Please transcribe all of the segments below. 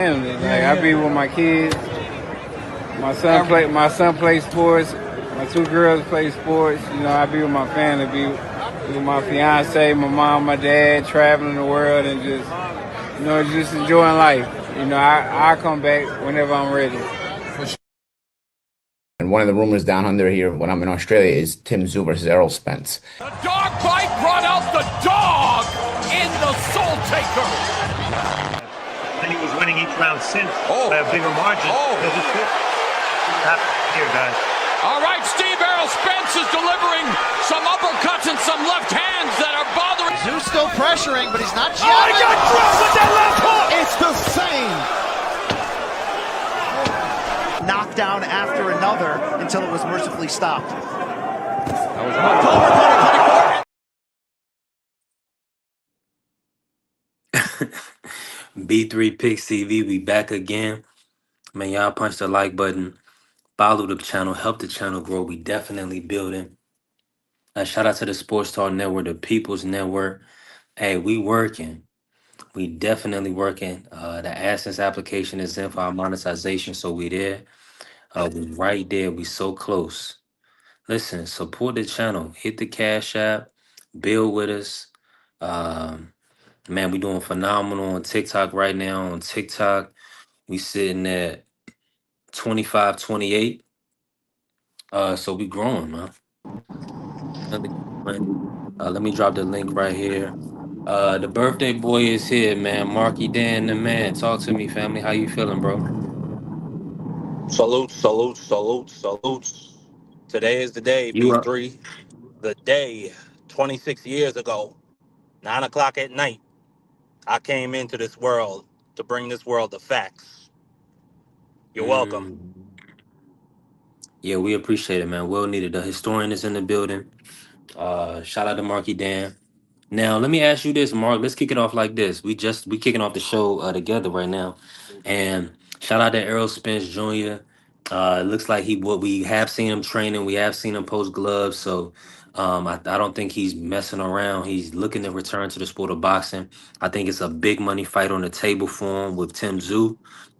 family. Like I be with my kids. My son plays sports. My two girls play sports. You know, I be with my family. Be with my fiance, my mom, my dad, traveling the world and just enjoying life. You know, I come back whenever I'm ready. And one of the rumors down under here when I'm in Australia is Tim Tszyu versus Errol Spence. The dog bite brought out the dog in the Soul Taker. And he was winning each round since by a bigger margin. Here, guys. All right, Steve Errol Spence is delivering some uppercuts and some left hands that are bothering. Tszyu still pressuring, but he's not jabbing. Oh, he got dropped with that left hook. It's the same. Knockdown after another until it was mercifully stopped. That was B3 Picks TV, we back again. Man, y'all punch the like button. Follow the channel. Help the channel grow. We definitely building. Shout out to the Sports Talk Network, the People's Network. Hey, we working. We definitely working. The AdSense application is in for our monetization, so we there. We right there. We so close. Listen, support the channel. Hit the Cash App. Build with us. Man, we doing phenomenal on TikTok right now. On TikTok, we sitting at 25, 28. So we growing, man. Let me drop the link right here. The birthday boy is here, man. Marky Dan, the man. Talk to me, family. How you feeling, bro? Salute, salute, salute, salutes. Today is the day, You up? B3. The day 26 years ago, 9 o'clock at night, I came into this world to bring this world the facts. You're welcome. Yeah, we appreciate it, man. Well needed. The historian is in the building. Shout out to Marky Dan. Now, let me ask you this, Mark. Let's kick it off like this. We kicking off the show together right now, and shout out to Errol Spence Jr. It looks like we have seen him training. We have seen him post gloves. So, I don't think he's messing around. He's looking to return to the sport of boxing. I think it's a big money fight on the table for him with Tim Tszyu,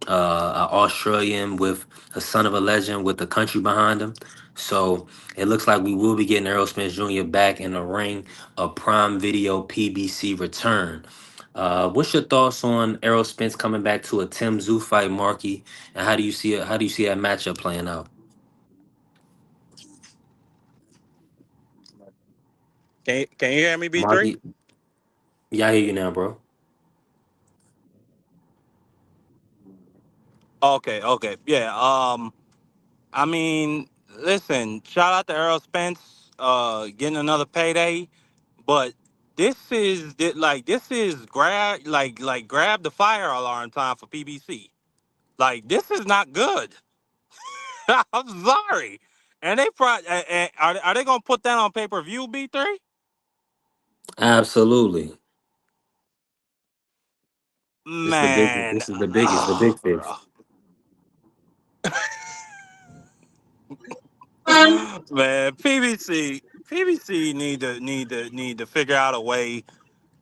an Australian with a son of a legend with a country behind him. So it looks like we will be getting Errol Spence Jr. back in the ring. A Prime Video PBC return. What's your thoughts on Errol Spence coming back to a Tim Tszyu fight, Marky? And how do you see it? How do you see that matchup playing out? Can you hear me, B3? Marky, yeah, I hear you now, bro. Okay. Yeah. I mean, listen, shout out to Errol Spence, getting another payday, but this is grab the fire alarm time for PBC. Like, this is not good. I'm sorry. And they probably are they gonna put that on pay-per-view, B3? Absolutely. This is the biggest. Man, This is the biggest. The big fish. man, PBC need to figure out a way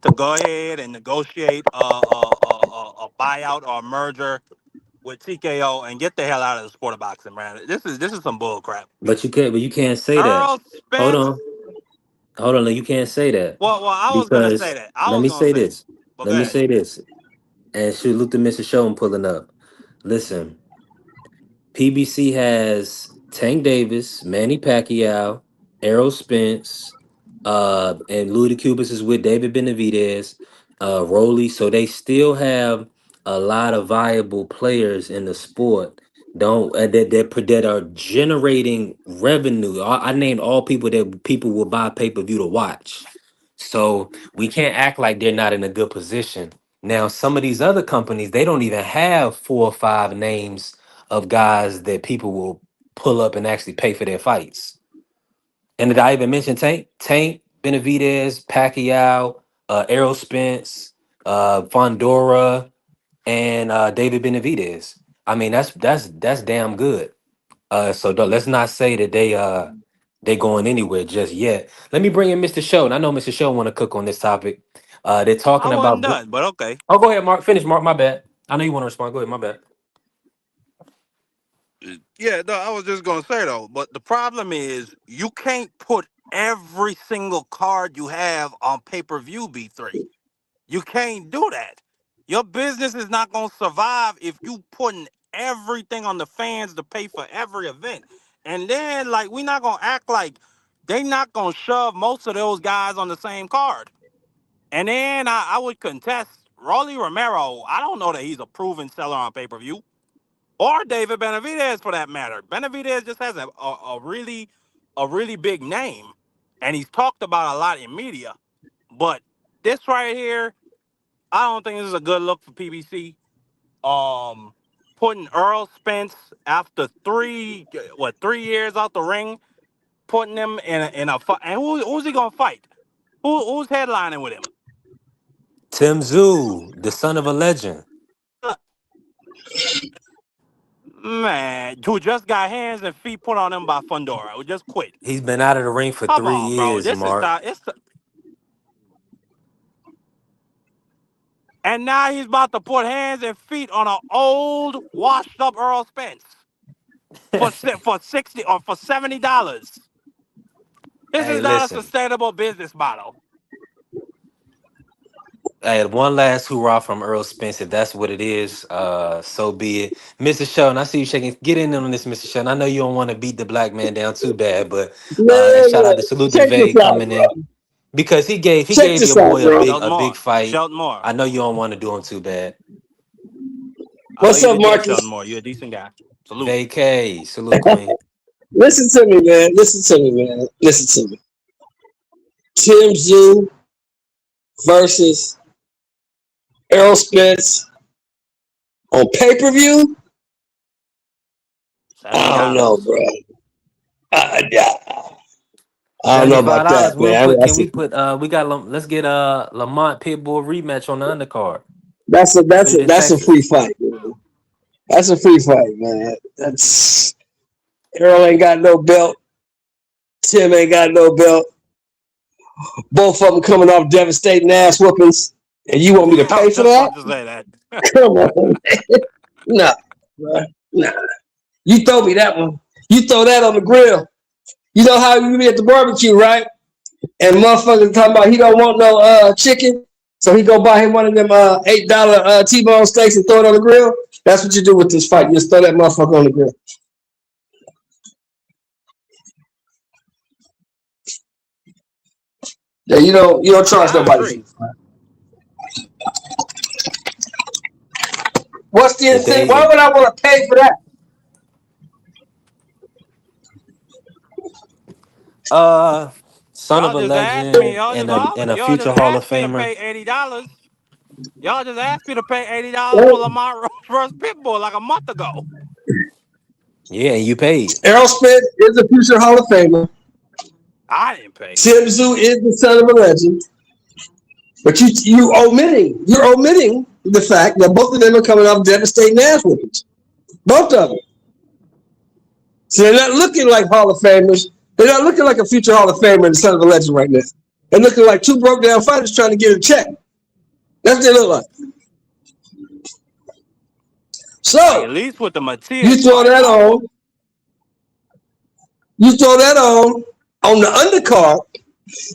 to go ahead and negotiate a buyout or a merger with TKO and get the hell out of the sport of boxing, man. This is some bull crap. But you can't. But you can't say that. Earl Hold Spence. on. Hold on. You can't say that Well, I was gonna say because that. I let was me gonna say say it. this. But Let go me ahead. say this. And shoot, look to Mr. Show and pulling up. Listen. PBC has Tank Davis, Manny Pacquiao, Errol Spence, and Louis Cubas is with David Benavidez, Rolly. So they still have a lot of viable players in the sport. Don't that are generating revenue. I named all people that people will buy pay per view to watch. So we can't act like they're not in a good position. Now, some of these other companies, they don't even have 4 or 5 names of guys that people will pull up and actually pay for their fights. And did I even mention Tank, Benavidez, Pacquiao, Errol Spence, Fondora, and David Benavidez? I mean, that's damn good. So let's not say that they going anywhere just yet. Let me bring in Mr. Show, and I know Mr. Show want to cook on this topic. They're I talking wasn't about. done, but okay. Oh, go ahead, Mark. Finish, Mark. My bad. I know you want to respond. Go ahead. My bad. Yeah, no, I was just gonna say though, but the problem is you can't put every single card you have on pay-per-view B3. You can't do that. Your business is not gonna survive if you putting everything on the fans to pay for every event. And then like we not gonna act like they not gonna shove most of those guys on the same card. And then I would contest Rolly Romero. I don't know that he's a proven seller on pay-per-view. Or David Benavidez for that matter. Benavidez just has a really big name. And he's talked about a lot in media. But this right here, I don't think this is a good look for PBC. Putting Earl Spence after 3 years out the ring, putting him in a fight. And who's he gonna fight? Who's headlining with him? Tszyu, the son of a legend. Man, who just got hands and feet put on him by Fundora, who just quit. He's been out of the ring for Come 3 on, bro. years, This is Mark. And now he's about to put hands and feet on an old, washed-up Earl Spence for 60 or for $70. This Hey, is not a listen. sustainable business model. Hey, one last hoorah from Earl Spence. If that's what it is, so be it. Mr. Sheldon, I see you shaking. Get in on this, Mr. Sheldon. I know you don't want to beat the black man down too bad, but and shout out to Salute to Check Vay this out, coming in bro. because he gave Check your this out, boy bro. Sheldon a big Moore. fight. Sheldon Moore. I know you don't want to do him too bad. I know What's you up, to death, Marcus? Sheldon Moore. You're a decent guy. Salute. Vacay, salute, Queen. Listen to me, man. Listen to me, man. Listen to me. Tszyu versus Errol Spence on pay-per-view. I don't know, $70. bro. I don't know about $75. that, man. We got let's get Lamont Pitbull rematch on the undercard. That's Put it in a free Texas. fight, man. That's a free fight, man. That's Errol ain't got no belt. Tim ain't got no belt. Both of them coming off devastating ass whoopings, and you want me to I pay was for just that? about to say that. Come on, man. Nah, bro. Nah. You throw me that one. You throw that on the grill. You know how you be at the barbecue, right? And motherfuckers talking about he don't want no chicken, so he go buy him one of them $8 T-bone steaks and throw it on the grill. That's what you do with this fight. You just throw that motherfucker on the grill. Yeah, you don't charge I nobody for agree. this fight. What's the incentive? Why would I want to pay for that? Son Y'all of a just asked me. legend and a Y'all future just Hall of asked me to Famer. pay $80. Y'all just asked me to pay $80 for Lamont Rose versus Pitbull like a month ago. Yeah, and you paid. Errol Spence is a future Hall of Famer. I didn't pay. Tszyu is the son of a legend. But you're omitting the fact that both of them are coming off devastating ass whoopings. Both of them. So they're not looking like Hall of Famers. They're not looking like a future Hall of Famer and the son of a legend right now. They're looking like two broke down fighters trying to get a check. That's what they look like. So Like, at least with the Matias you throw fight, that on. You throw that on the undercard.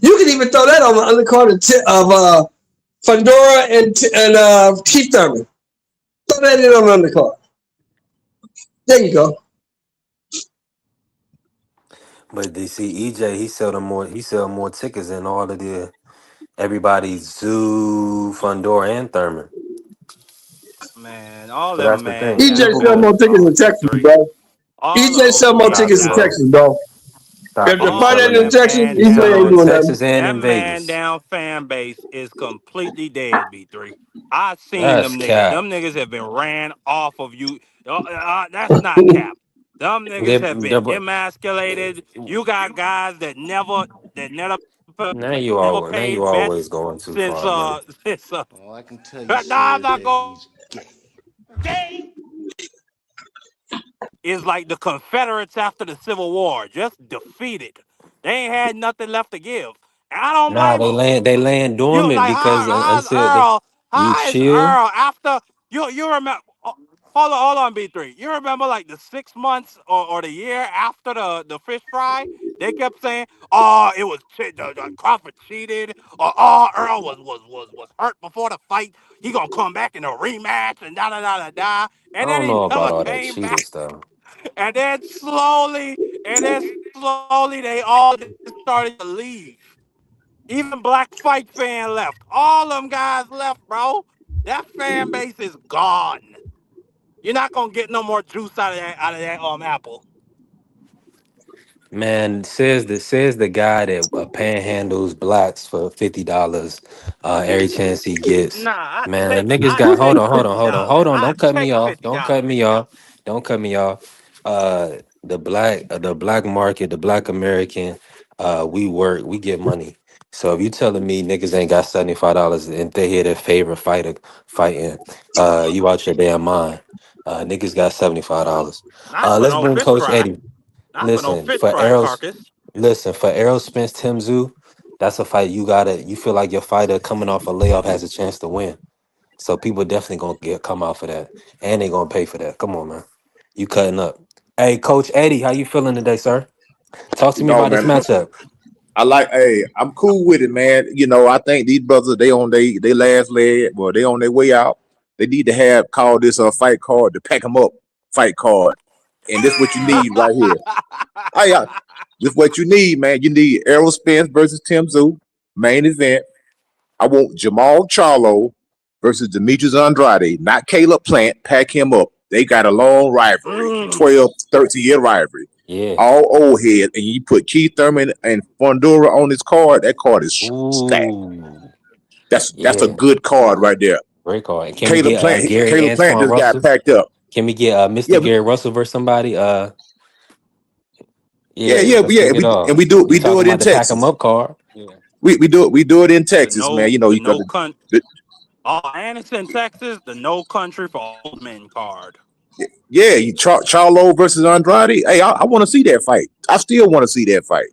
You can even throw that on the undercard of Fundora and Keith Thurman. Throw that in on the undercard. There you go. But you see, EJ, he sell more tickets than all of everybody's Zoo, Fundora, and Thurman. man, all So them that's the man thing. EJ down People sell gonna more tickets in on Texas, B3. bro. All EJ sell more stop tickets it, in bro. Texas, bro. Stop If it. the He's fight all ain't selling in that Texas, man he's EJ selling ain't in doing down. nothing. Texas and That in man Vegas. down fan base is completely dead, B3. I seen That's them niggas. cap. Them niggas have been ran off of you. That's not cap. Them niggas have been They're, emasculated. You got guys that never now you paid always bets going too since far, man. All I can tell you, no, I'm sir, is not that going. he's gay. Is like the Confederates after the Civil War, just defeated. They ain't had nothing left to give. And I don't Nah, blame them. they laying You dormant like because how's until Earl? you How is chill. Earl after You remember? Hold on, B3. You remember like the 6 months or the year after the fish fry? They kept saying, "Oh, it was the Crawford cheated," or "Oh, Earl was hurt before the fight. He gonna come back in a rematch," and da da da da da. I And then don't he know about never all that came cheating back. stuff. And then slowly, they all just started to leave. Even Black Fight fan left. All them guys left, bro. That fan base is gone. You're not gonna get no more juice out of that apple. Man, says the guy that panhandles blacks for $50 every chance he gets. Nah, Man, niggas got hold on. I Don't cut me take off. $50. Don't cut me off. Don't cut me off. The black market, the black American, we work, we get money. So if you telling me niggas ain't got $75 and they hear their favorite fighter fighting, you out your damn mind. Niggas got $75. Not for Let's no bring fish Coach fry. Eddie. Not for no fish fry carcass. For Errol Spence, Tszyu, that's a fight you feel like your fighter coming off a layoff has a chance to win. So people definitely gonna come out for that. And they gonna pay for that. Come on, man. You cutting up. Hey, Coach Eddie, how you feeling today, sir? Talk to me No, about this man. matchup. Hey, I'm cool with it, man. I think these brothers, they on they last leg, well, they on their way out. They need to call this a fight card, to pack them up fight card. And this what you need right here. This what you need, man. You need Errol Spence versus Tszyu, main event. I want Jamal Charlo versus Demetrius Andrade, not Caleb Plant. Pack him up. They got a long rivalry, 12, 13-year rivalry. Yeah. All old head, and you put Keith Thurman and Fundora on this card. That card is stacked. Ooh. That's a good card right there. Great card. And can we Caleb get Plant Antoine just got Russell? packed up. Can we get Mr. Gary Russell versus somebody? Yeah. Let's kick it off. And we do it in the pack 'em Texas. up card. Yeah. We do it in Texas, man. You got and it's in Texas, the No Country for Old Men card. Yeah, Charlo versus Andrade. Hey, I want to see that fight. I still want to see that fight.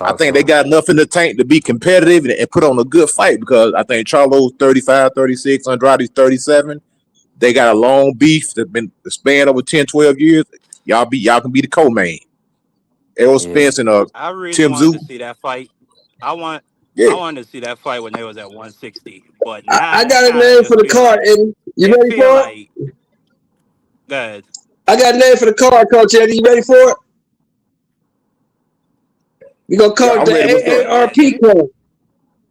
I think they got enough in the tank to be competitive and put on a good fight, because I think Charlo's 35, 36, Andrade's 37. They got a long beef that's been spanned over 10, 12 years. Y'all can be the co-main. Errol Spence and I really Tszyu. wanted to see that fight. I wanted to see that fight when they was at 160. But now I got a name for the card, Eddie. You ready for it? Good. I got a name for the card, Coach Eddie. You ready for it? We're going to call it the AARP card.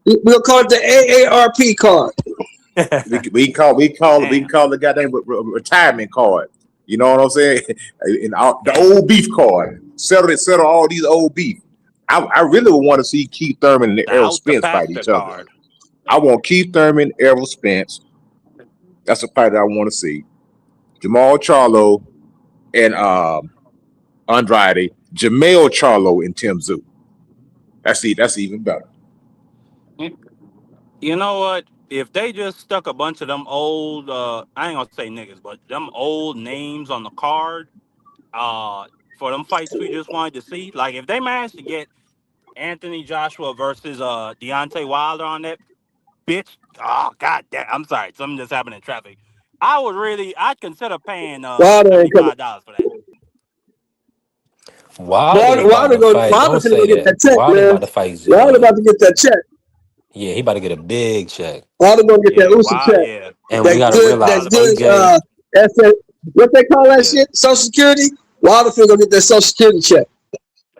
We're going to call it the AARP card. we call the goddamn retirement card. You know what I'm saying? And the old beef card. Settle all these old beef. I really would want to see Keith Thurman and Errol Spence fight each other. I want Keith Thurman, Errol Spence. That's a fight that I want to see. Jamal Charlo and Andrade. Jamal Charlo and Tszyu. That's even better. You know what? If they just stuck a bunch of them old, I ain't gonna say niggas, but them old names on the card, for them fights we just wanted to see. Like if they managed to get Anthony Joshua versus Deontay Wilder on that bitch. Oh god damn! I'm sorry, something just happened in traffic. I'd consider paying $75 for that. Wilder about to get that check, Wilder about to fight. Wilder about to get that check. Yeah, he about to get a big check. Wilder gonna get that Usyk check. Yeah. And we gotta realize what they call that shit? Social Security. Wilder gonna get that Social Security check.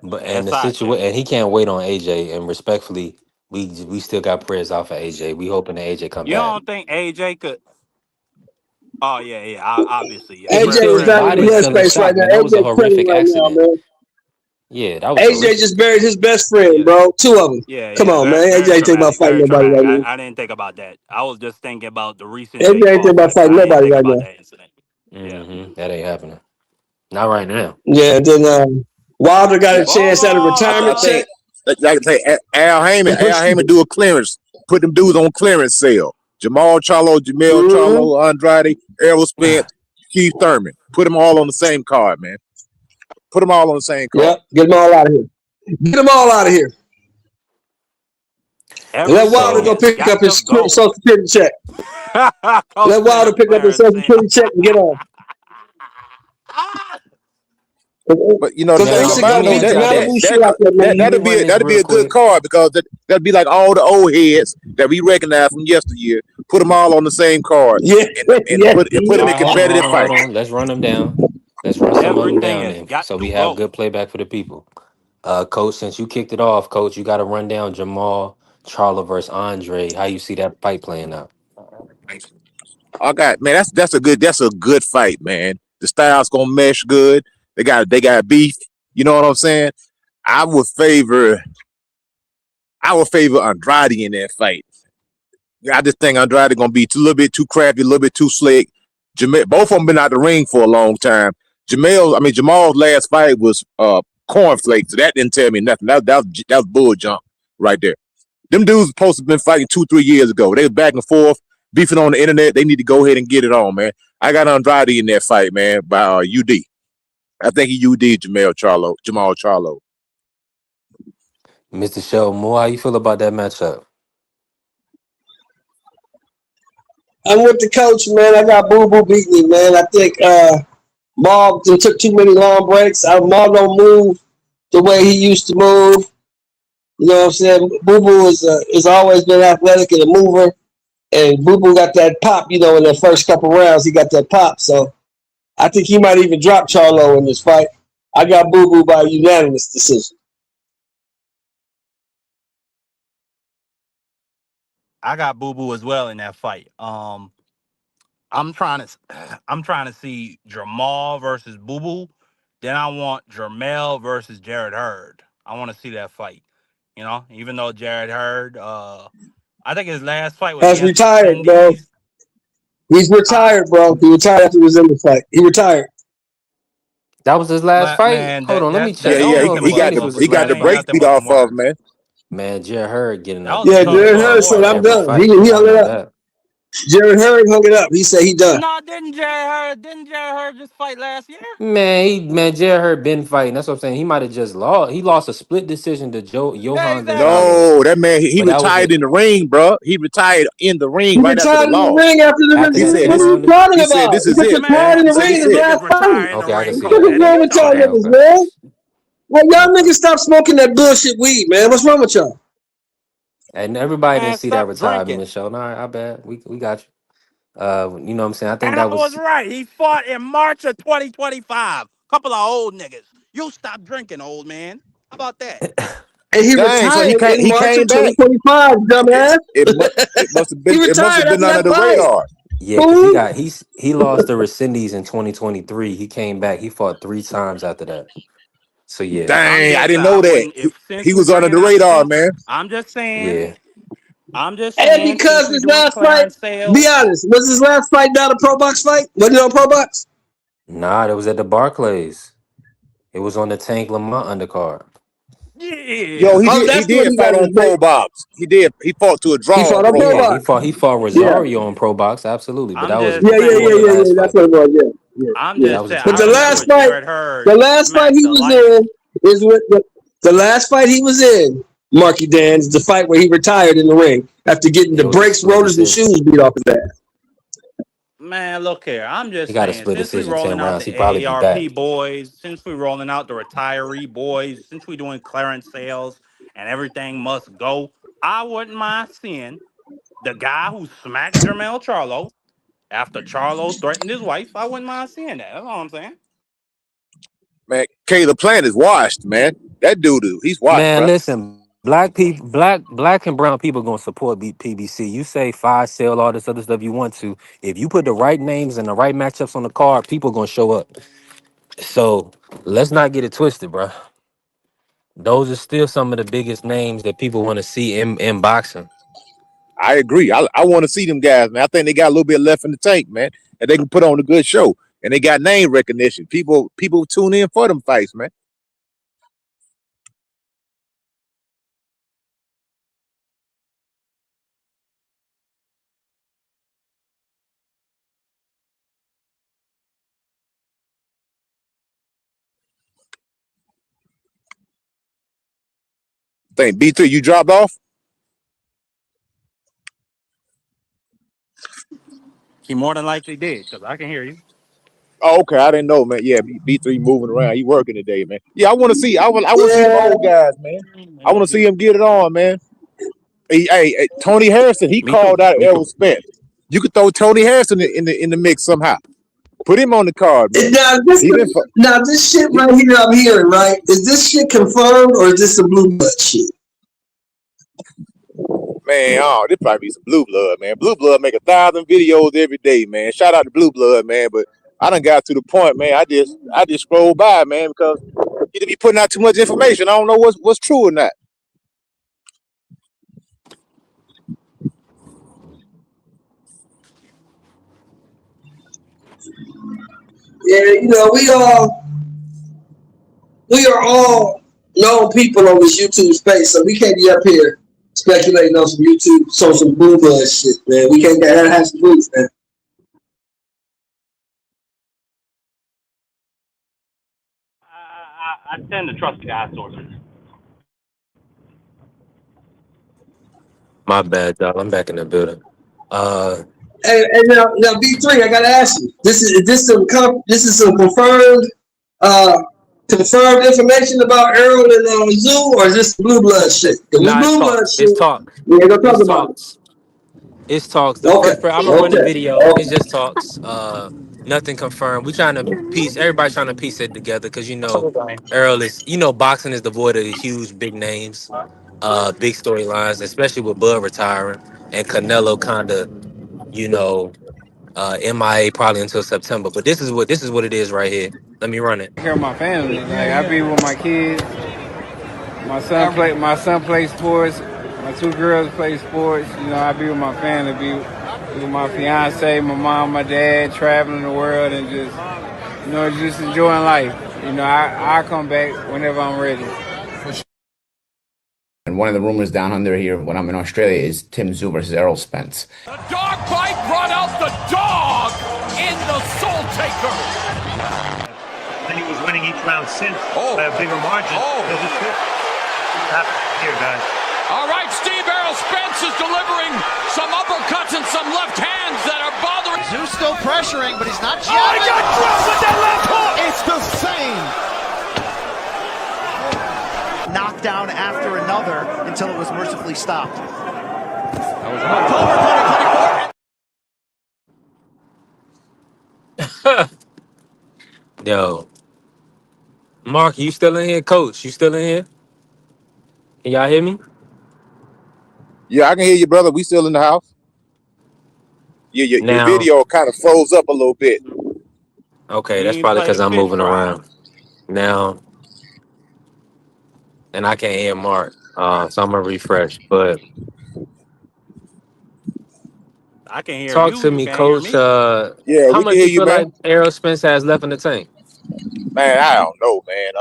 But and the situation, and he can't wait on AJ. And respectfully, we still got prayers out for AJ. We hoping that AJ come back. You don't think AJ could? Oh yeah, obviously. Yeah. AJ is not in the headspace right now. That was a horrific accident. Now, man. Yeah, that was AJ horrific. Just buried his best friend, bro. Two of them. Yeah, come on, man. AJ ain't think about fighting nobody right now. I didn't think about that. I was just thinking about the recent. AJ ain't think about fighting nobody right now. That ain't happening. Not right now. Yeah, and then Wilder got a chance at a retirement check. Like I say, Al Heyman do a clearance. Put them dudes on clearance sale. Jamal Charlo, Charlo, Andrade, Errol Spence, Keith Thurman. Put them all on the same card, man. Put them all on the same card. Yep, get them all out of here. Get them all out of here. Let Wilder go pick up his Social Security check. Coach Let said Wilder a pick up his Clarence Social Sale. Security check and get on. But you know the Because thing Now, Usyk let about gonna me it though, beat ask the y'all Malibu this. shit out that Can man. you run this that'll be real a good quick? card because that'll be like all the old heads that we recognize from yesteryear. Put them all on the same card Yeah, and yes. put All them in right, hold on, hold competitive on, hold fights. on. Let's run them down. Let's run some of them Everything down has then, got so to we have go. good playback for the people. Coach, since you kicked it off, Coach, you got to run down Jamal Charlo versus Andre. How you see that fight playing out? I got man, that's a good fight, man. The styles gonna mesh good. They got beef. You know what I'm saying? I would favor I would favor Andrade in that fight. I just think Andrade gonna be a little bit too crafty, a little bit too slick. Both of them been out the ring for a long time. Jamal's last fight was cornflakes, so that didn't tell me nothing. That was bull junk right there. Them dudes supposed to have been fighting 2-3 years ago. They was back and forth, beefing on the internet. They need to go ahead and get it on, man. I got Andrade in that fight, man, by UD. I think he UD Jamal Charlo. Mr. Sheldon Moore, how you feel about that matchup? I'm with the coach, man. I got Boo Boo beat me, man. I think Maul took too many long breaks. Maul don't move the way he used to move. You know what I'm saying? Boo Boo is always been athletic and a mover, and Boo Boo got that pop. You know, in the first couple rounds, he got that pop. So I think he might even drop Charlo in this fight. I got Boo Boo by unanimous decision. I got Boo Boo as well in that fight. I'm trying to I'm trying to see Jamal versus Boo Boo. Then I want Jermell versus Jared Hurd. I want to see that fight. You know, even though Jared Hurd, I think his last fight was Has against the retired, bro. Cindies. He's Huh? retired, bro. He retired after he was in the fight. He retired. That was his last fight. Man, Hold on, let me Yeah, that check. I don't don't yeah, make know he, if him the he a, got Cindy's the was a he his got that the last ain't fight. brakes nothing beat but a off of him, word. man. Man, Jared Hurd getting That up was a Yeah, tough Jared big Hurd looking said, before I'm order. every done. fight. He I hung it know up. that. Jared Hurd hung it up. He said he done. No, didn't Jared Hurd just fight last year? Man, Jared Hurd been fighting. That's what I'm saying. He might have just lost. He lost a split decision to Yeah, Johan exactly. Gonzalez, No, that man he but that was retired it. in the ring, bro. He retired in the ring He right after the retired in the loss. ring after the After He that said What this. are KO you in the talking He said about? this He is got it. retired in Man, the He said ring this in is his it. niggas last fight. retire in the okay, I can ring, see What Coach. that. is Eddie, wrong you with know y'all Okay, that. niggas, okay, man? Like, y'all okay. niggas stop smoking that bullshit weed, man. What's wrong with y'all? And everybody didn't Man, see that stop retirement drinking. in show. No, I bet we got you. You know what I'm saying? I think And I that was was. right. He fought in March of 2025. Couple of old niggas. You stop drinking, old man. How about that? And he dang. So retired in he March of came back. 2025, It dumbass. it mu- it must have He been retired been after under that the fight. radar. Yeah, because Fool. he lost to Rescindes in 2023. He came back. He fought 3 times after that. So yeah, I'm Dang, I just didn't know I that. wouldn't if since He we was under bringing the out radar, since man. I'm just saying yeah. And since because we his doing last fight, clearance be sales. honest, was his last fight not a pro box fight? Wasn't it on pro box? Nah, that was at the Barclays. It was on the Tank Lamont undercard. Yo, Yeah. he That's what did he got fight in on the Pro tape. Box. He did. He fought to a He draw fought on on Pro pro Yeah, Box. box. he fought Yeah. Rosario on Pro Box, absolutely. But I'm that was just Yeah, yeah, before yeah, the yeah, saying. last yeah. That's fight. what it was. Yeah, yeah, I'm yeah. That just was the saying But I Tank the Lamont remember last fight. fight, Jared Hurd the last fight smacked he the was life. in is with the last fight he was in. Marky Dan is the fight where he retired in the ring after getting the It was a brakes, split rotors, and decision. shoes beat off his ass. Man, look here. I'm He just got a saying, split since we decision, 10 rolling out rounds. the He probably be back. AARP boys, since we rolling out the retiree boys, since we doing clearance sales and everything must go, I wouldn't mind seeing the guy who smacked Jermell Charlo after Charlo threatened his wife. I wouldn't mind seeing that. That's all I'm saying. Man, K the Plant is washed, man. That dude, he's washed, Man, bro. listen, black people, black and brown people gonna support PBC. You say fire sale, all this other stuff you want to. If you put the right names and the right matchups on the card, people gonna show up. So let's not get it twisted, bro. Those are still some of the biggest names that people want to see in boxing. I agree. I want to see them guys, man. I think they got a little bit left in the tank, man, and they can put on a good show. And they got name recognition. People tune in for them fights, man. Think B3, you dropped off? He more than likely did, because I can hear you. Oh, okay. I didn't know, man. Yeah, B3 moving around. He working today, man. Yeah, I want to see. I want to see them Yeah, old guys, man. I want to see him get it on, man. Hey, Tony Harrison. He Me too. called out Me Errol too. Spence. You could throw Tony Harrison in the mix somehow. Put him on the card, man. He been now this shit right here I'm hearing, right? Is this shit confirmed or is this some blue blood shit? man. Oh, this probably be some Blue Blood, man. Blue Blood make 1,000 videos every day, man. Shout out to Blue Blood, man. But I done got to the point, man. I just scroll by, man, because he be putting out too much information. I don't know what's true or not. Yeah, you know, we are all known people on this YouTube space, so we can't be up here speculating on some YouTube, some blue blood shit, man. We can't get that has some proof, man. I tend to trust the guy sources. My bad, dog. I'm back in the building. And now B3, I gotta ask you, this is some confirmed information about Errol and Tszyu, or is this blue blood shit? If it's blue blood shit, It's talk. we ain't gonna talk It's about it. talks. It's talks. The Okay, first, I'm gonna run the video. It's just talks. Nothing confirmed. We trying to piece. Everybody trying to piece it together because Errol is. Boxing is devoid of huge, big names, big storylines, especially with Bud retiring and Canelo kind of, MIA probably until September. But this is what it is right here. Let me run it. Take care of my family. Like I be with my kids. My son plays sports. My two girls play sports. I be with my family. Be with my fiance, my mom, my dad, traveling the world and just enjoying life. I come back whenever I'm ready. And one of the rumors down under here when I'm in Australia is Tszyu versus Errol Spence. The dog bite brought out the dog in the Soul Taker. And he was winning each round since by a bigger margin. This happened here, guys. All right, Steve Errol Spence is delivering some uppercuts and some left hands that are bothering. Tszyu still pressuring, but he's not jabbing. Oh, he got dropped with that left hook. It's the same. Knockdown after another until it was mercifully stopped. That was October 2024. Yo, Mark, you still in here? Coach, you still in here? Can y'all hear me? Yeah, I can hear you, brother. We still in the house. Yeah, your Now, video kind of froze up a little bit. okay, He that's ain't probably play because the I'm fish moving fry. around. Now, and I can't hear Mark, so I'm gonna refresh. But I can hear talk you. to You me, can't hear Coach. me. Yeah, How we can much hear you you, feel man. like Errol Spence has left in the tank? Man, I don't know, man.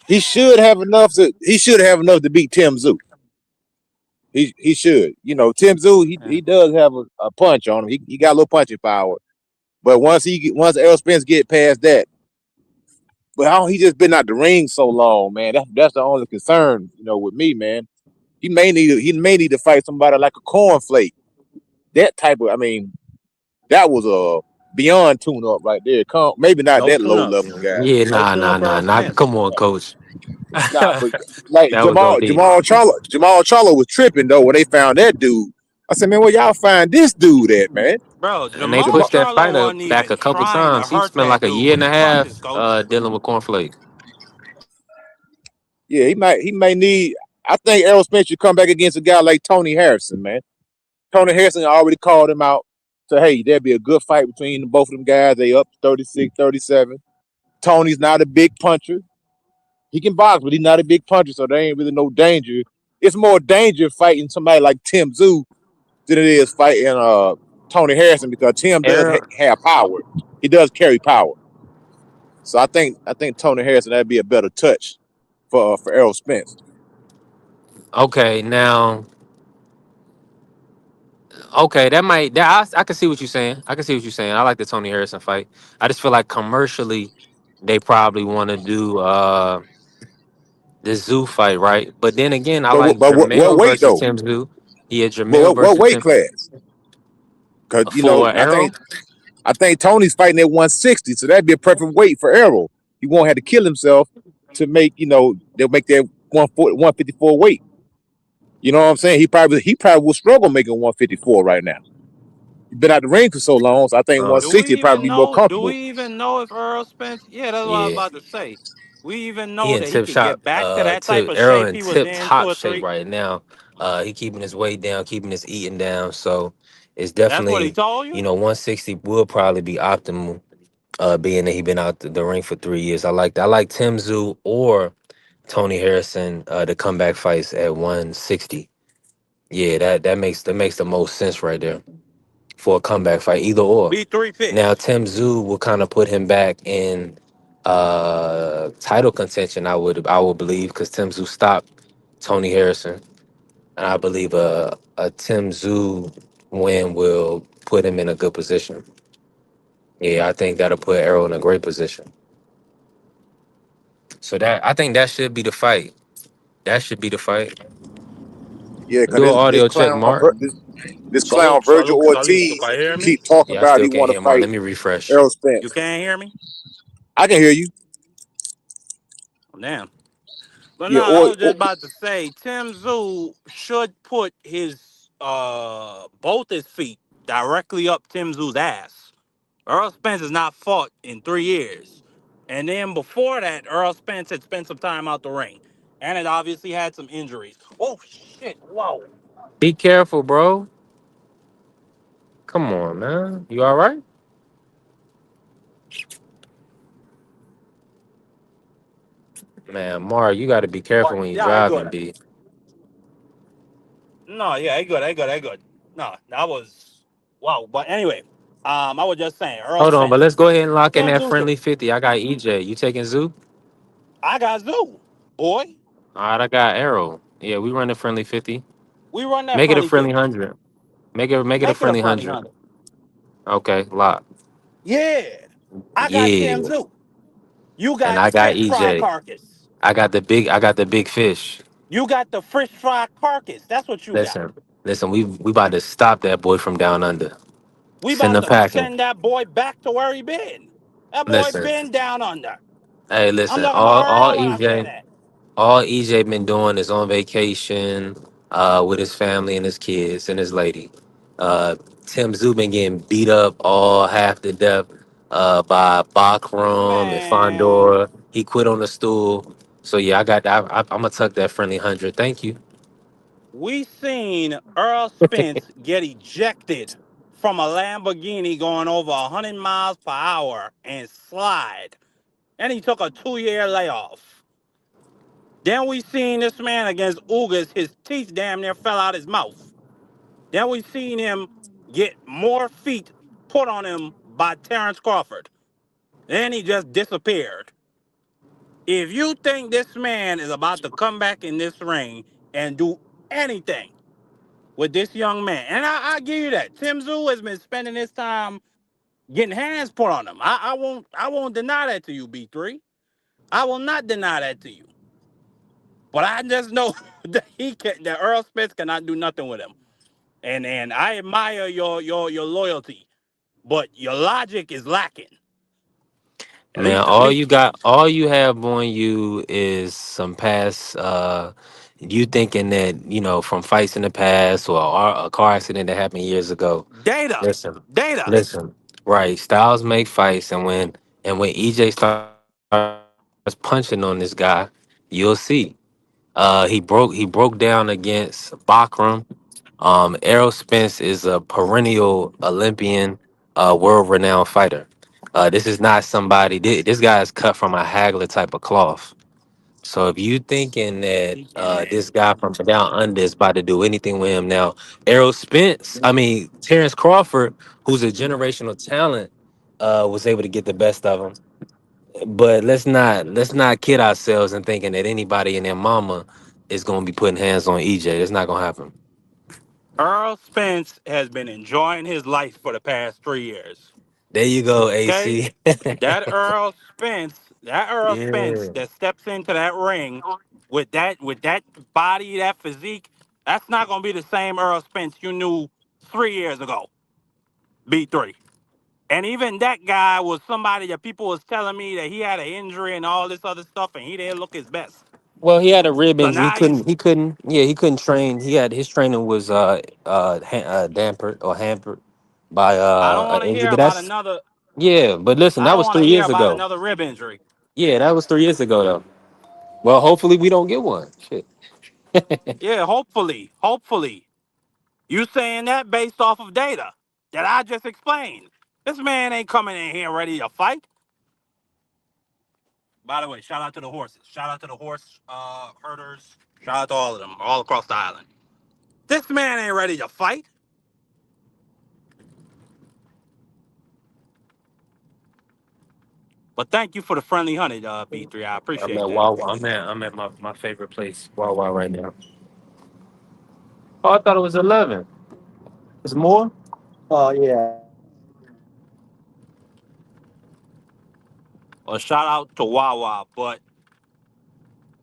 He should have enough to beat Tszyu. He should. Tszyu, he does have a punch on him. He got a little punching power. But once Errol Spence get past that, but he just been out the ring so long, man. That's the only concern, with me, man. He may need to fight somebody like a cornflake. That type of, that was a beyond tune up right there. Maybe not No that tune low up. level guy. Yeah, No tune up Errol nah. Spence. Come on, Coach. Nah, but like That was OD. Jamal Charlo was tripping though when they found that dude. I said, man, where y'all find this dude at, man? Bro, And they Jamal Jamal, pushed that Charlo fighter wasn't back even a couple trying to times. He hurt spent that like a dude year with and a his punches, half coach. dealing with cornflake. yeah, he may need. I think Errol Spence should come back against a guy like Tony Harrison, man. Tony Harrison already called him out. So hey, there'd be a good fight between both of them guys. They up 36-37. Tony's not a big puncher. He can box, but he's not a big puncher, so there ain't really no danger. It's more danger fighting somebody like Tszyu than it is fighting Tony Harrison because Tim does have power. He does carry power. So I think Tony Harrison that'd be a better touch for Errol Spence. Okay, now, okay, I can see what you're saying. I like the Tony Harrison fight. I just feel like commercially, they probably want to do the Zoo fight, right? But then again, I But like what Jamel weight versus though? Tim Zoo. Yeah, But Jamel what versus weight Tim. class? Cause For Errol, I think Tony's fighting at 160, so that'd be a perfect weight for Errol. He won't have to kill himself to make, they'll make that 140, 154 weight. You know what I'm saying? He probably will struggle making 154 right now. He's been out the ring for so long, so I think uh, Do we 160 would probably even be more know? Do comfortable. we even know if Earl Spence? Yeah, that's what I was yeah, about to say. We even he know in that he tip could get shop. back to that type Tip of Errol shape in he was tip in two top or shape three. right now. He keeping his weight down, keeping his eating down. So it's That's what he definitely, told you. 160 will probably be optimal. Being that he been out the ring for 3 years, I like Tim Tszyu or Tony Harrison to comeback fights at 160. Yeah, that makes the most sense right there for a comeback fight, either or. Be three Now picks. Tim Tszyu will kind of put him back in title contention. I would believe because Tim Tszyu stopped Tony Harrison, and I believe a Tim Tszyu win will put him in a good position. Yeah, I think that'll put Errol in a great position. So I think that should be the fight. That should be the fight. Yeah, because Do an this audio check, clown, Mark. this clown Virgil You Ortiz can hear me? keep talking Yeah, I about still he can't want to hear Mark. fight Let me refresh. Errol You Spence. can't hear me? I can hear you. Damn. But Yeah, no, I was just about to say Tim Tszyu should put his both his feet directly up Tim Tszyu's ass. Earl Spence has not fought in 3 years. And then before that, Earl Spence had spent some time out the ring. And it obviously had some injuries. Oh shit. Whoa. Be careful, bro. Come on, man. You all right? Man, Mark, you got to be careful But when you yeah, I driving, good. B. No, yeah, I good. No, that was wow. But anyway, I was just saying, Earl Hold on, but Spence. let's go ahead and lock in Tim that Tszyu should. friendly 50. I got EJ. You taking Zoo? I got Zoo, boy. All right, I got Arrow. Yeah, we run the friendly 50. We run that Make it a friendly friendly 50. 100. Make it a Make it a friendly friendly 100. 100. Okay, lock. Yeah. I got Tim Yeah. Tszyu. You And got I got fish fry EJ. carcass. I got the big fish. You got the fish fry carcass. That's what you got. Listen, we about to stop that boy from down under. We Send about him to packing. send that boy back to where he been. That boy Listen. been down under. Hey, I'm listen, talking about all Earl when I say EJ that. all EJ been doing is on vacation with his family and his kids and his lady. Uh, Tim Tszyu been getting beat up all half to death by Bakram and Man, Fondor. He quit on the stool. So yeah, I'm gonna tuck that friendly 100. Thank you. we seen Earl Spence get ejected from a Lamborghini going over 100 miles per hour and slide. And he took a 2 year layoff. Then we seen this man against Ugas, his teeth damn near fell out his mouth. Then we seen him get more feet put on him by Terrence Crawford. Then he just disappeared. If you think this man is about to come back in this ring and do anything with this young man, and I give you that, Tim Tszyu has been spending his time getting hands put on him. I won't deny that to you, B3. I will not deny that to you. But I just know that Earl Spence cannot do nothing with him. And I admire your loyalty, but your logic is lacking. Man, At least all you have on you is some past you thinking that, from fights in the past or a car accident that happened years ago. data. Listen, Data. listen. Right, styles make fights, and when EJ starts punching on this guy, you'll see. He broke down against Bakram. Errol Spence is a perennial Olympian, world renowned fighter. This is not somebody. This guy is cut from a haggler type of cloth. So if you thinking that this guy from down under is about to do anything with him now, Errol Spence, I mean Terrence Crawford, who's a generational talent, was able to get the best of him. But let's not kid ourselves and thinking that anybody and their mama is gonna be putting hands on EJ. It's not gonna happen. Earl Spence has been enjoying his life for the past 3 years. There you go, Okay? AC. That Earl Spence Yeah. that steps into that ring with that body, that physique, that's not gonna be the same Earl Spence you knew 3 years ago. B3. And even that guy was somebody that people was telling me that he had an injury and all this other stuff, and he didn't look his best. Well, he had a rib So injury. now you, He couldn't train. His training was dampered or hampered by I don't an want to injury. hear But about that's another. yeah. But listen, I that don't was want to 3 years hear about ago. another rib injury. Yeah, that was 3 years ago though. Well, hopefully we don't get one. Shit. Yeah, hopefully. You saying that based off of data that I just explained. This man ain't coming in here ready to fight. By the way, shout out to the horses. Shout out to the horse herders. Shout out to all of them, all across the island. This man ain't ready to fight. But thank you for the friendly honey, B3. I I'm appreciate at that. Wawa. I'm at my favorite place, Wawa, right now. Oh, I thought it was 11. There's more. Oh yeah. A shout out to Wawa. But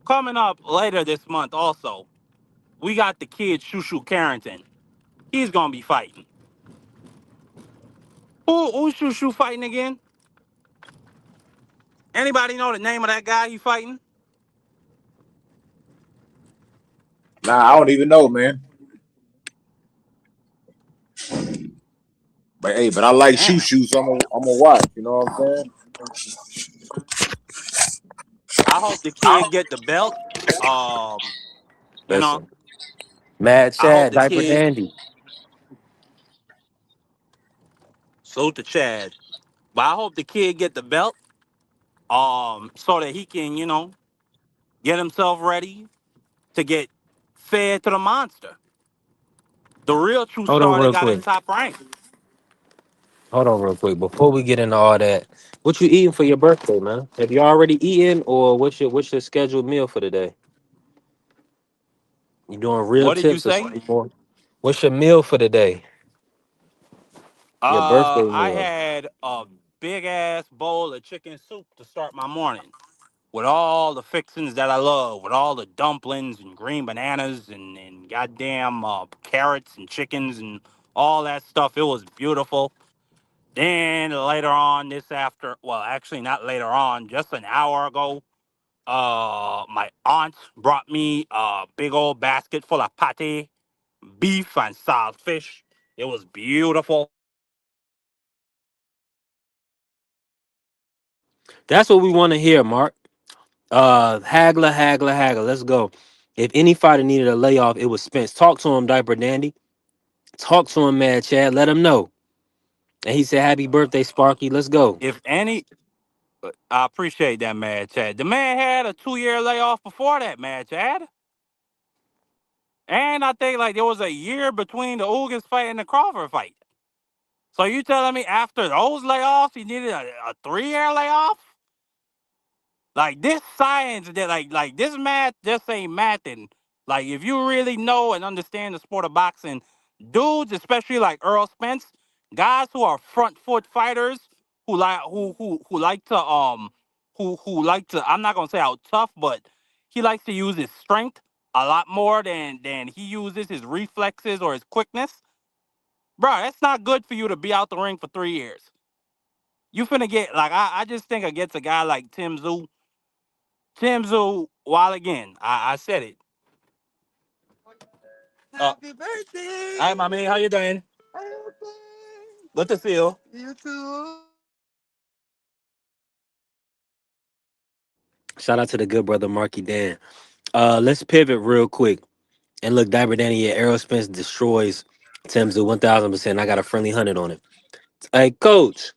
coming up later this month also, we got the kid Shushu Carrington. He's gonna be fighting. Who's Shushu fighting again? Anybody know the name of that guy he fighting? Nah, I don't even know, man. But hey, but I like Damn. shoe, so I'm gonna watch. You know what I'm saying? I hope the kid get the belt. Um, you know, Listen, Mad I hope Chad, the Diaper kid Dandy. salute to Chad. But I hope the kid get the belt. So that he can, get himself ready to get fed to the monster. The real true Hold on star that real got in quick. top rank. Hold on real quick. Before we get into all that, what you eating for your birthday, man? Have you already eaten, or what's your scheduled meal for the day? You doing real What did you tips or say? something more? What's your meal for the day? Your birthday I meal. had a big ass bowl of chicken soup to start my morning with all the fixings that I love, with all the dumplings and green bananas and goddamn carrots and chickens and all that stuff. It was beautiful. Then later on well, actually not later on, just an hour ago, my aunt brought me a big old basket full of pate, beef and salt fish. It was beautiful. That's what we want to hear, Mark. Haggler. Let's go. If any fighter needed a layoff, it was Spence. Talk to him, Diaper Dandy. Talk to him, Mad Chad. Let him know. And he said, "Happy birthday, Sparky." Let's go. If any, I appreciate that, Mad Chad. The man had a 2-year layoff before that, Mad Chad. And I think like there was a year between the Ugas fight and the Crawford fight. So you telling me after those layoffs, he needed a 3-year layoff? Like this science that like this math just ain't mathing. Like if you really know and understand the sport of boxing, dudes, especially like Errol Spence, guys who are front foot fighters who like to who like to, I'm not gonna say how tough, but he likes to use his strength a lot more than he uses his reflexes or his quickness. Bro, that's not good for you to be out the ring for 3 years. You finna get like I just think against a guy like Tszyu, while again, I said it. Happy birthday! Hi, mommy. How you doing? Good to see you. You too. Shout out to the good brother Marky Dan. Let's pivot real quick. And look, Diaper Danny, yeah, Errol Spence destroys Timzu 1000%. I got a friendly 100 on it. Hey, coach.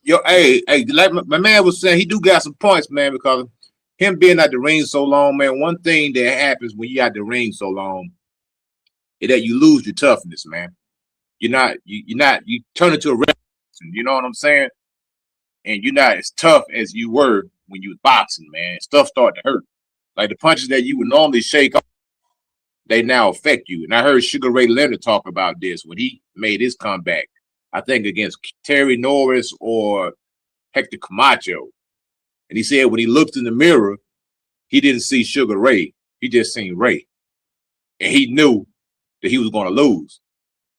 Yo, hey, like my man was saying, he do got some points, man, because him being at the ring so long, man. One thing that happens when you at the ring so long is that you lose your toughness, man. You turn into a red person, you know what I'm saying? And you're not as tough as you were when you was boxing, man. Stuff start to hurt. Like the punches that you would normally shake off, they now affect you. And I heard Sugar Ray Leonard talk about this when he made his comeback. I think against Terry Norris or Hector Camacho. And he said when he looked in the mirror, he didn't see Sugar Ray. He just seen Ray. And he knew that he was going to lose.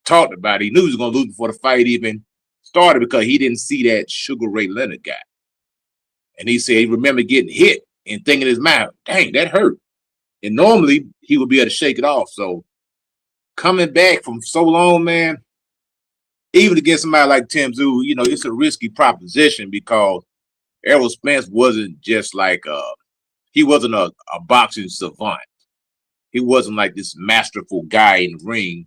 Talked about it. He knew he was going to lose before the fight even started because he didn't see that Sugar Ray Leonard guy. And he said he remembered getting hit and thinking in his mind, dang, that hurt. And normally he would be able to shake it off. So coming back from so long, man, even against somebody like Tszyu, it's a risky proposition because Errol Spence wasn't just like he wasn't a boxing savant. He wasn't like this masterful guy in the ring.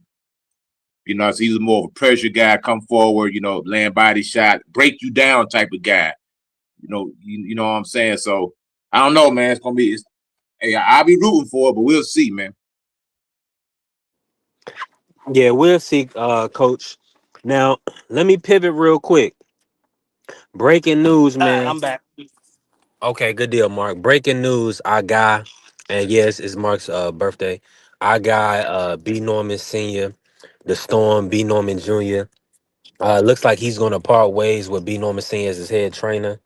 So he was more of a pressure guy, come forward, land body shot, break you down type of guy. You know what I'm saying? So I don't know, man. Hey, I'll be rooting for it, but we'll see, man. Yeah, we'll see, Coach. Now, let me pivot real quick. Breaking news, All right, man. I'm back. Okay, good deal, Mark. Breaking news, our guy, and yes, it's Mark's birthday. Our guy, B. Norman Sr., the Storm, B. Norman Jr. Looks like he's going to part ways with B. Norman Sr. as his head trainer.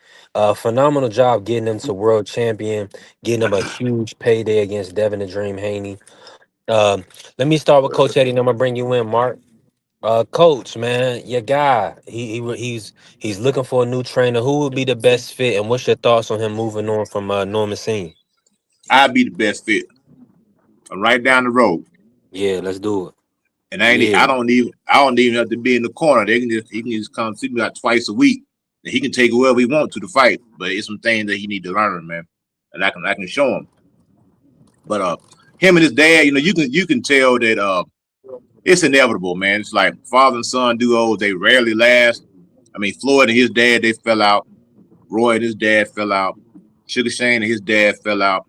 Phenomenal job getting him to world champion, getting him a huge payday against Devin the Dream Haney. Let me start with Coach Eddie, and I'm gonna bring you in, Mark. Coach, man, your guy, he's looking for a new trainer. Who would be the best fit, and what's your thoughts on him moving on from Norman Senior? I'll be the best fit. I'm right down the road. Yeah, let's do it. And Yeah, I don't even have to be in the corner. He can just come see me like twice a week. And he can take whoever he wants to the fight. But it's some things that he need to learn, man. And I can show him. But him and his dad, you can tell that it's inevitable, man. It's like father and son duos, they rarely last. I mean, Floyd and his dad, they fell out. Roy and his dad fell out. Sugar Shane and his dad fell out.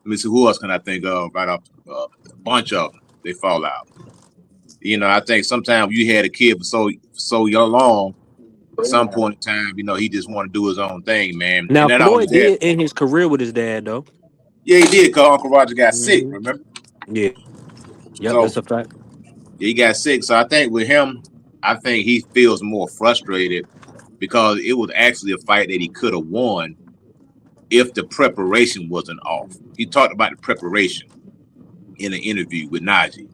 Let me see, who else can I think of right off a bunch of them, they fall out. I think sometimes you had a kid for so long, at some point in time, he just want to do his own thing, man. now And that always Floyd happened. did end his career with his dad, though. Yeah, he did because Uncle Roger got sick, Mhm. remember? Yeah, yep, So that's a fact. he got sick. So I think with him, I think he feels more frustrated because it was actually a fight that he could have won if the preparation wasn't off. He talked about the preparation in an interview with Najee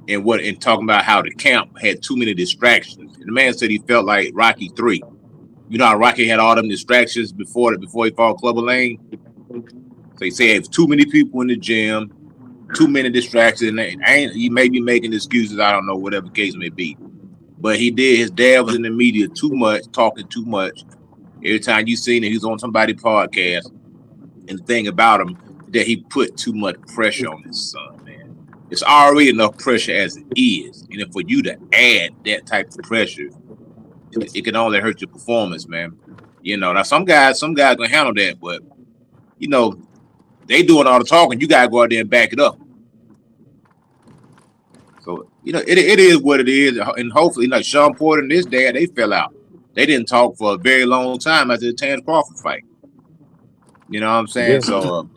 and talking about how the camp had too many distractions. And the man said he felt like Rocky 3. You know how Rocky had all them distractions before he fought Clubber Lane? So he said it was too many people in the gym, too many distractions. And he may be making excuses, I don't know, whatever the case may be. But he did. His dad was in the media too much, talking too much. Every time you seen it, he was on somebody's podcast. And the thing about him, that he put too much pressure on his son, man. It's already enough pressure as it is. And if for you to add that type of pressure, it can only hurt your performance, man. Now some guys can handle that, but they doing all the talking. You gotta go out there and back it up. So it is what it is, and hopefully, like Sean Porter and his dad, they fell out. They didn't talk for a very long time after the Terrence Crawford fight. You know what I'm saying? Yeah. So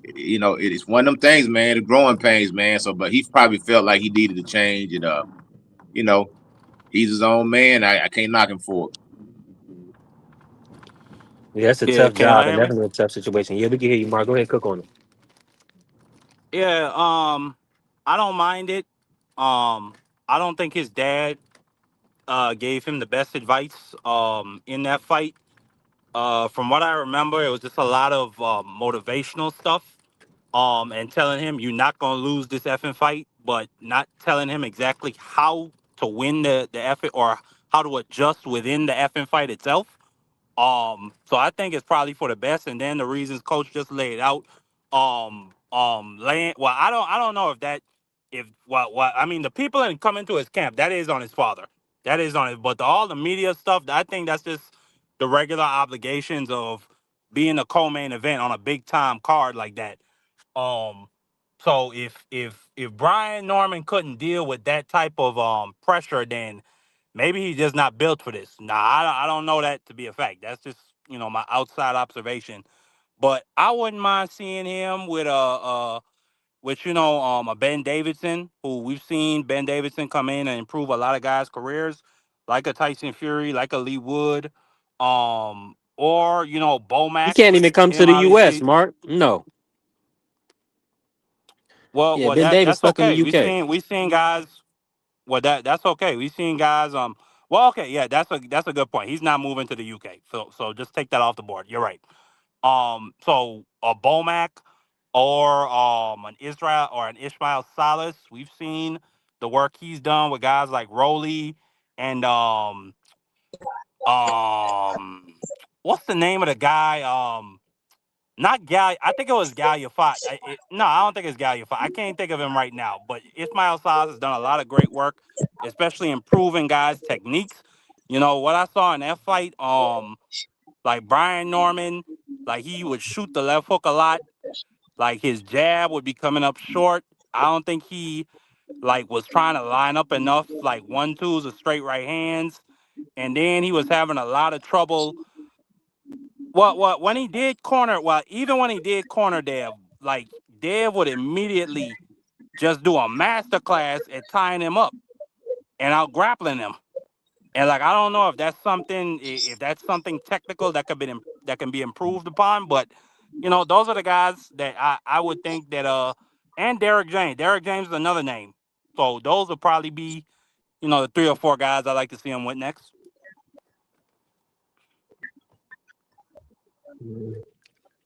it is one of them things, man. The growing pains, man. So, but he probably felt like he needed to change, and he's his own man. I can't knock him for it. Yeah, that's a Yeah, tough can y'all job hear and me? definitely a tough situation. Yeah, we can hear you, Mark. Go ahead, cook on it. Yeah, I don't mind it. I don't think his dad gave him the best advice in that fight. From what I remember, it was just a lot of motivational stuff. And telling him you're not gonna lose this effing fight, but not telling him exactly how to win the effing or how to adjust within the effing fight itself. So I think it's probably for the best. And then the reasons coach just laid out. Laying. Well, I don't know if that if what I mean the people that come into his camp that is on his father. That is on it. But all the media stuff, I think that's just the regular obligations of being a co-main event on a big time card like that. Um, so if Brian Norman couldn't deal with that type of pressure, then maybe he's just not built for this. Nah, I don't know that to be a fact. That's just my outside observation. But I wouldn't mind seeing him with a Ben Davidson, who we've seen Ben Davidson come in and improve a lot of guys' careers, like a Tyson Fury, like a Lee Wood, or He Bomac. can't even come to Him the U.S., obviously. Mark. No. Well, Yeah, well, Ben Davis that's stuck in the okay. We U.K. seen we seen guys. Well, that's okay. We've seen guys. Well, okay, yeah, that's a good point. He's not moving to the UK, so just take that off the board. You're right. So a Bomac or an Israel or an Ishmael Salas, we've seen the work he's done with guys like Rowley and what's the name of the guy? Not Gal. I think it was Gal Yafat. No, I don't think it's Gal Yafat. I can't think of him right now. But Ismail Salas has done a lot of great work, especially improving guys' techniques. You know what I saw in that fight. Like Brian Norman, like he would shoot the left hook a lot. Like his jab would be coming up short. I don't think he like was trying to line up enough like 1-2s or straight right hands. And then he was having a lot of trouble. When he did corner, even when he did corner Dev, like Dev would immediately just do a master class at tying him up and out grappling him. And like I don't know if that's something technical that that can be improved upon, but you know, those are the guys that I would think that and Derek James. Derek James is another name. So those will probably be, you know, the 3 or 4 guys I like to see him with next.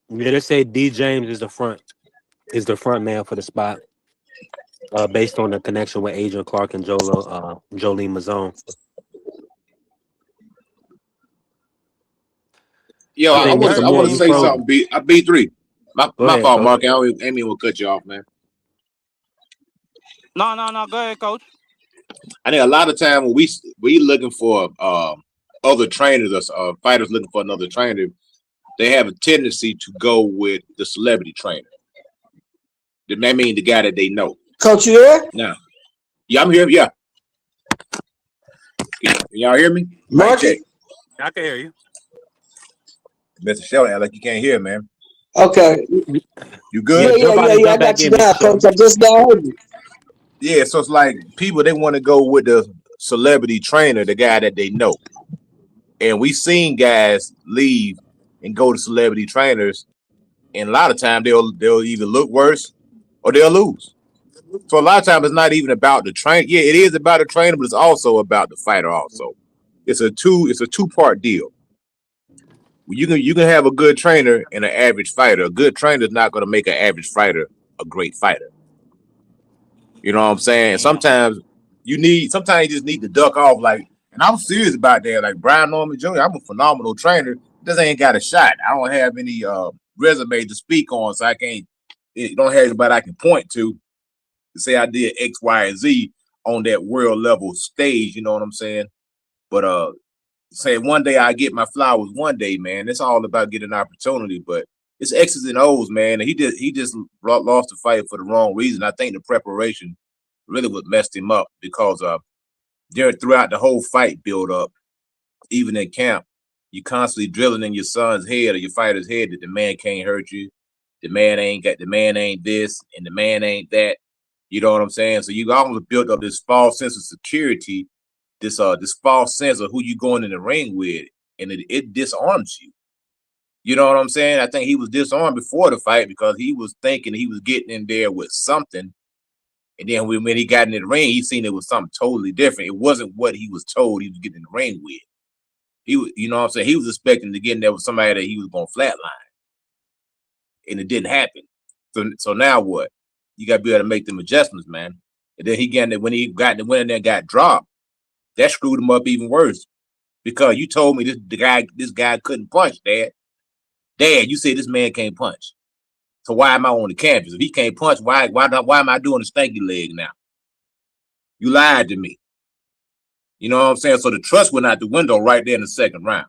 Yeah, they say D James is the front man for the spot, based on the connection with Adrian Clark and Jolene Mazone. Yo, I want to say something. B3. My fault, Mark. I ain't mean to cut you off, man. No. Go ahead, Coach. I think a lot of time when we looking for other trainers or fighters looking for another trainer, they have a tendency to go with the celebrity trainer. That mean the guy that they know. Coach, you there? No. Yeah, I'm here. Yeah. Can y'all hear me? Mark, I can hear you. Mr. Sheldon, like you can't hear, man. Okay. You good? Yeah. I got you now, Coach. I just got heard you. Yeah, so it's like people, they want to go with the celebrity trainer, the guy that they know. And we've seen guys leave and go to celebrity trainers, and a lot of times they'll either look worse or they'll lose. So a lot of times it's not even about the trainer. Yeah, it is about the trainer, but it's also about the fighter also. It's a two-part deal. You can have a good trainer and an average fighter. A good trainer is not going to make an average fighter a great fighter. You know what I'm saying? Sometimes you just need to duck off. Like, and I'm serious about that. Like Brian Norman Jr., I'm a phenomenal trainer. Just ain't got a shot. I don't have any resume to speak on, so I don't have anybody I can point to say I did X, Y, and Z on that world level stage. You know what I'm saying? But say one day I get my flowers. One day, man. It's all about getting an opportunity, but it's X's and O's, man. And he just lost the fight for the wrong reason. I think the preparation really what messed him up because throughout the whole fight build up, even in camp, you constantly drilling in your son's head or your fighter's head that the man can't hurt you, the man ain't this, and the man ain't that. You know what I'm saying? So you almost built up this false sense of security, this false sense of who you going in the ring with, and it disarms you. You know what I'm saying? I think he was disarmed before the fight because he was thinking he was getting in there with something. And then when he got in the ring, he seen it was something totally different. It wasn't what he was told he was getting in the ring with. You know what I'm saying? He was expecting to get in there with somebody that he was going to flatline. And it didn't happen. So now what? You got to be able to make them adjustments, man. And then when he went in there and got dropped, that screwed him up even worse. Because you told me this guy couldn't punch, Dad. Dad, you said this man can't punch. So why am I on the campus? If he can't punch, why am I doing the stanky leg now? You lied to me. You know what I'm saying? So the trust went out the window right there in the second round.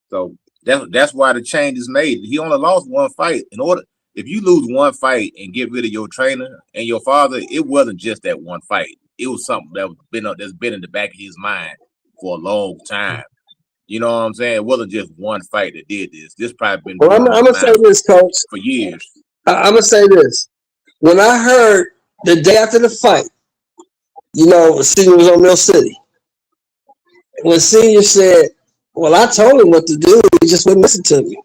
So that's why the change is made. He only lost one fight. If you lose one fight and get rid of your trainer and your father, it wasn't just that one fight. It was something that's been in the back of his mind for a long time. You know what I'm saying? It wasn't just one fight that did this. This probably been. Well, I'm gonna say this, Coach. For years. I'm gonna say this. When I heard the day after the fight, you know, Senior was on Mill City. When Senior said, "Well, I told him what to do. He just wouldn't listen to me,"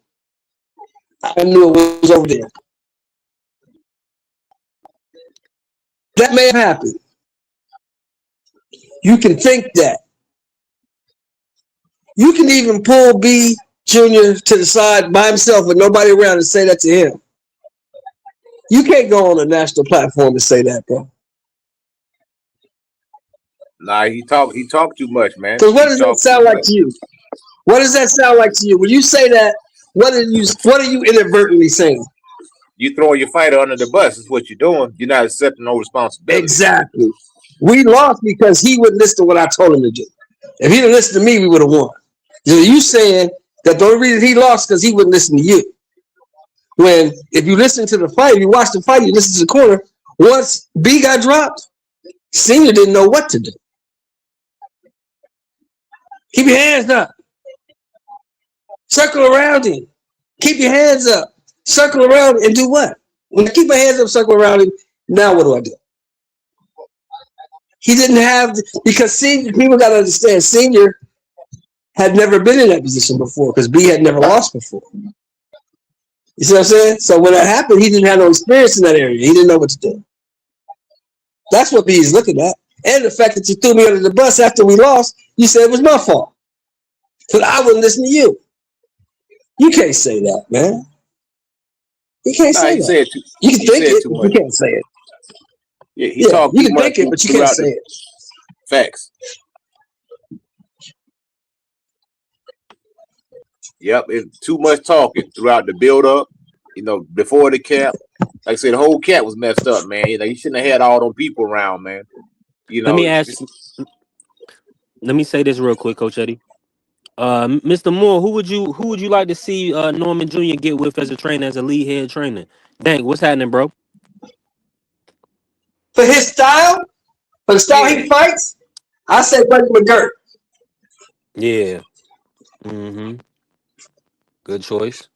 I knew it was over there. That may have happened. You can think that. You can even pull B Jr. to the side by himself with nobody around and say that to him. You can't go on a national platform and say that, bro. Nah, he talk too much, man. Because what does that sound like to you? What does that sound like to you? When you say that, what are you inadvertently saying? You throwing your fighter under the bus is what you're doing. You're not accepting no responsibility. Exactly. We lost because he wouldn't listen to what I told him to do. If he didn't listen to me, we would have won. So you saying that the only reason he lost because he wouldn't listen to you. When if you listen to the fight, you watch the fight, you listen to the corner. Once B got dropped, Senior didn't know what to do. Keep your hands up. Circle around him. Keep your hands up. Circle around and do what? When I keep my hands up, circle around him, now what do I do? He didn't have, because Senior, people got to understand, Senior had never been in that position before because B had never lost before. You see what I'm saying? So when that happened, he didn't have no experience in that area. He didn't know what to do. That's what B is looking at. And the fact that you threw me under the bus after we lost, you said it was my fault. But I wouldn't listen to you. You can't say that, man. You can't say that. You can think it, but you can't say it. Yeah, you can think it, but you can't say it. Facts. Yep, it's too much talking throughout the build-up. You know, before the cap, like I said, the whole cap was messed up, man. You know, you shouldn't have had all them people around, man. You know, let me say this real quick, Coach Eddie. Mr. Moore, who would you like to see Norman Jr. get with as a trainer, as a lead head trainer? Dang, what's happening, bro? For his style, for the style he fights, I say Buddy McGirt. Yeah. Mm-hmm. Good choice.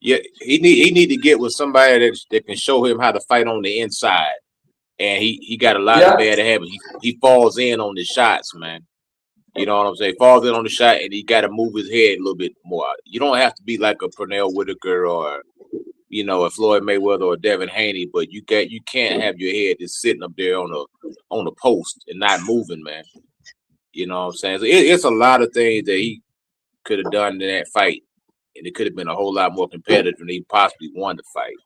Yeah, he need to get with somebody that can show him how to fight on the inside. And he got a lot of bad habits. He falls in on the shots, man. You know what I'm saying? Falls in on the shot, and he got to move his head a little bit more. You don't have to be like a Pernell Whitaker or, you know, a Floyd Mayweather or Devin Haney, but you can't have your head just sitting up there on a post and not moving, man. You know what I'm saying? So it's a lot of things that he could have done in that fight, and it could have been a whole lot more competitive, and he possibly won the fight.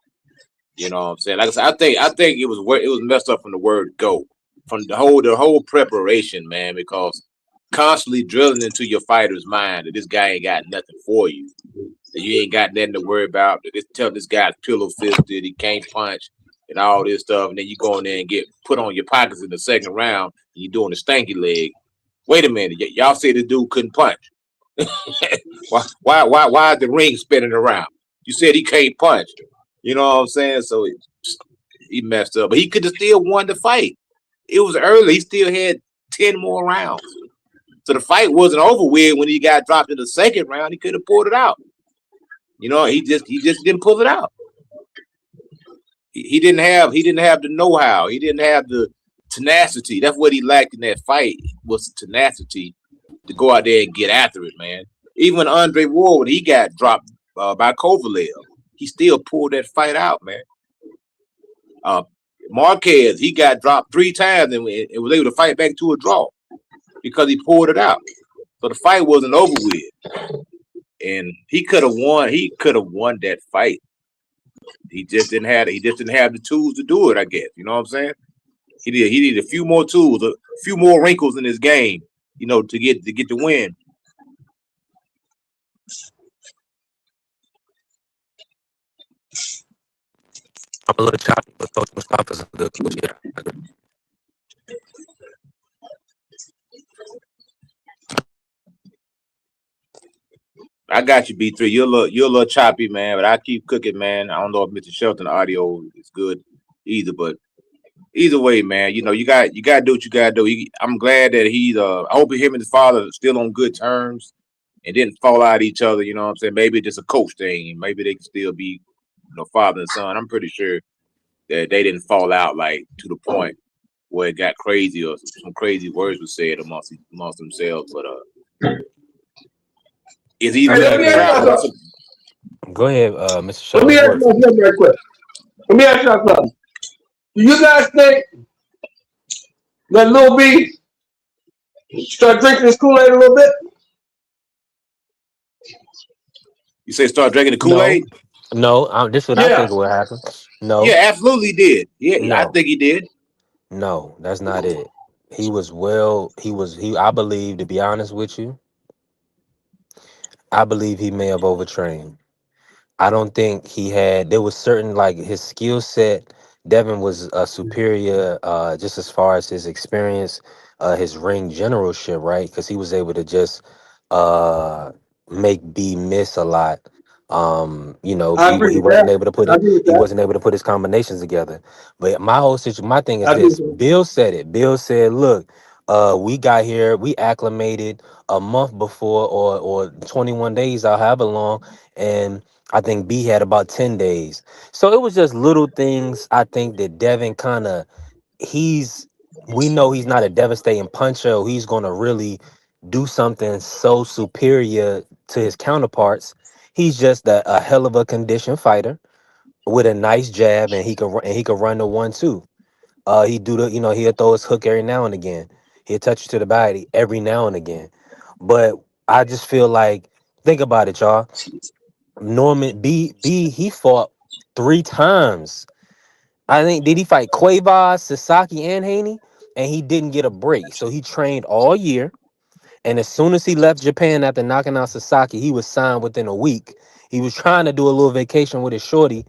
You know what I'm saying? Like I said, I think it was messed up from the word go, from the whole preparation, man, because constantly drilling into your fighter's mind that this guy ain't got nothing for you, that you ain't got nothing to worry about, that tell this guy's pillow fisted, he can't punch, and all this stuff, and then you go in there and get put on your pockets in the second round, and you doing the stanky leg. Wait a minute, y'all say this dude couldn't punch. why is the ring spinning around? You said he can't punch. You know what I'm saying? So he messed up, but he could have still won the fight. It was early. He still had 10 more rounds. So the fight wasn't over with when he got dropped in the second round. He could have pulled it out. You know, he just didn't pull it out. He didn't have the know-how. He didn't have the tenacity. That's what he lacked in that fight, was tenacity to go out there and get after it, man. Even when Andre Ward, when he got dropped by Kovalev, he still pulled that fight out, man. Marquez, he got dropped 3 times and was able to fight back to a draw because he pulled it out. So the fight wasn't over with, and he could have won. He could have won that fight. He just didn't have the tools to do it, I guess. You know what I'm saying? He needed a few more tools, a few more wrinkles in his game, you know, to get the win. I'm a little choppy, but Coach Mustafa's a good coach. Yeah, I agree. I got you, B3. You're a little choppy, man, but I keep cooking, man. I don't know if Mr. Shelton audio is good either, but either way, man, you know, you got to do what you got to do. I'm glad that I hope him and his father are still on good terms and didn't fall out each other. You know what I'm saying? Maybe just a coach thing. Maybe they can still be, you know, father and son. I'm pretty sure that they didn't fall out like to the point where it got crazy or some crazy words were said amongst themselves. But is he? Go ahead, Mr. Shelton. Let me ask you something real quick. Let me ask you something. Do you guys think that Lil B start drinking his Kool-Aid a little bit? You say start drinking the No, Kool-Aid? no. This is what I Yeah. think will happen. Yeah, No, absolutely did. Yeah, I no, think he did. no. That's not it. He was well. He was. He. I believe, to be honest with you, I believe he may have overtrained. I don't think he had. There was certain like his skill set. Devin was superior, just as far as his experience, his ring generalship, right? Because he was able to just uh, make B miss a lot. I agree He with wasn't that. able to put I it. agree with He that. wasn't able to put his combinations together. But my whole situation, my thing is I agree with this: that. Bill said it. Bill said, "Look, we got here. We acclimated a month before, or 21 days, or however long, and." I think B had about 10 days. So it was just little things. I think that Devin kind of, he's, we know he's not a devastating puncher. Or he's going to really do something so superior to his counterparts. He's just a hell of a conditioned fighter with a nice jab, and he could run the 1-2. He do the, he'll throw his hook every now and again. He'll touch you to the body every now and again. But I just feel like, think about it, y'all. Norman B he fought 3 times. I think did he fight Cuevas, Sasaki, and Haney? And he didn't get a break. So he trained all year. And as soon as he left Japan after knocking out Sasaki, he was signed within a week. He was trying to do a little vacation with his shorty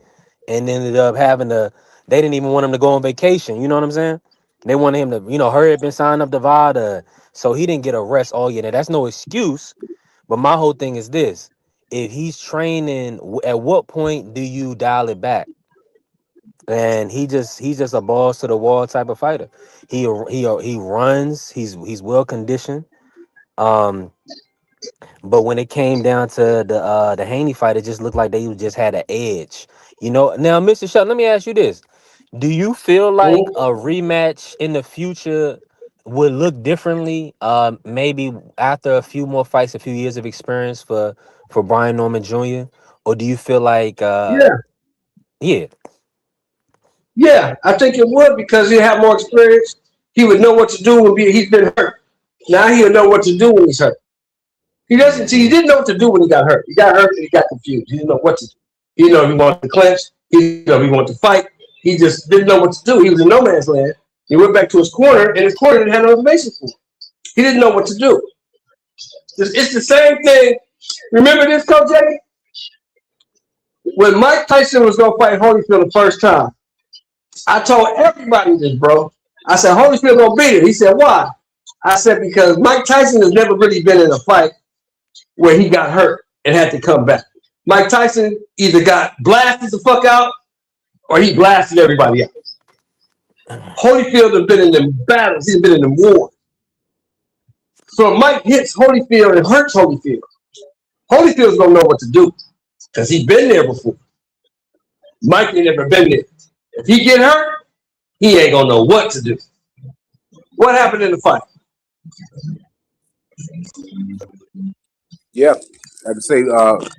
and ended up having to, they didn't even want him to go on vacation. You know what I'm saying? They wanted him to, hurry up and sign up to VADA. So he didn't get a rest all year. Now, that's no excuse. But my whole thing is this: if he's training, at what point do you dial it back? And he's just a balls to the wall type of fighter. He runs. He's well conditioned. Um, but when it came down to the Haney fight, it just looked like they just had an edge. Now, Mr. Shelton, let me ask you this: do you feel like a rematch in the future would look differently? Maybe after a few more fights, a few years of experience for Brian Norman Jr., or do you feel like, Yeah. yeah, Yeah, I think it would because he had more experience. He would know what to do when he's been hurt. Now he'll know what to do when he's hurt. He doesn't. See, he didn't know what to do when he got hurt. He got hurt and he got confused. He didn't know what to do. He didn't know if he wanted to clinch. He didn't know if he wanted to fight. He just didn't know what to do. He was in no man's land. He went back to his corner, and his corner didn't have no information for him. He didn't know what to do. It's the same thing. Remember this, Coach Jackie? When Mike Tyson was going to fight Holyfield the first time, I told everybody this, bro. I said, Holyfield gonna beat him. He said, why? I said, because Mike Tyson has never really been in a fight where he got hurt and had to come back. Mike Tyson either got blasted the fuck out or he blasted everybody out. Holyfield has been in them battles. He's been in them wars. So if Mike hits Holyfield and hurts Holyfield, Holyfield's gonna know what to do because he's been there before. Mike ain't never been there. If he get hurt, he ain't gonna know what to do. What happened in the fight? Yeah, I would say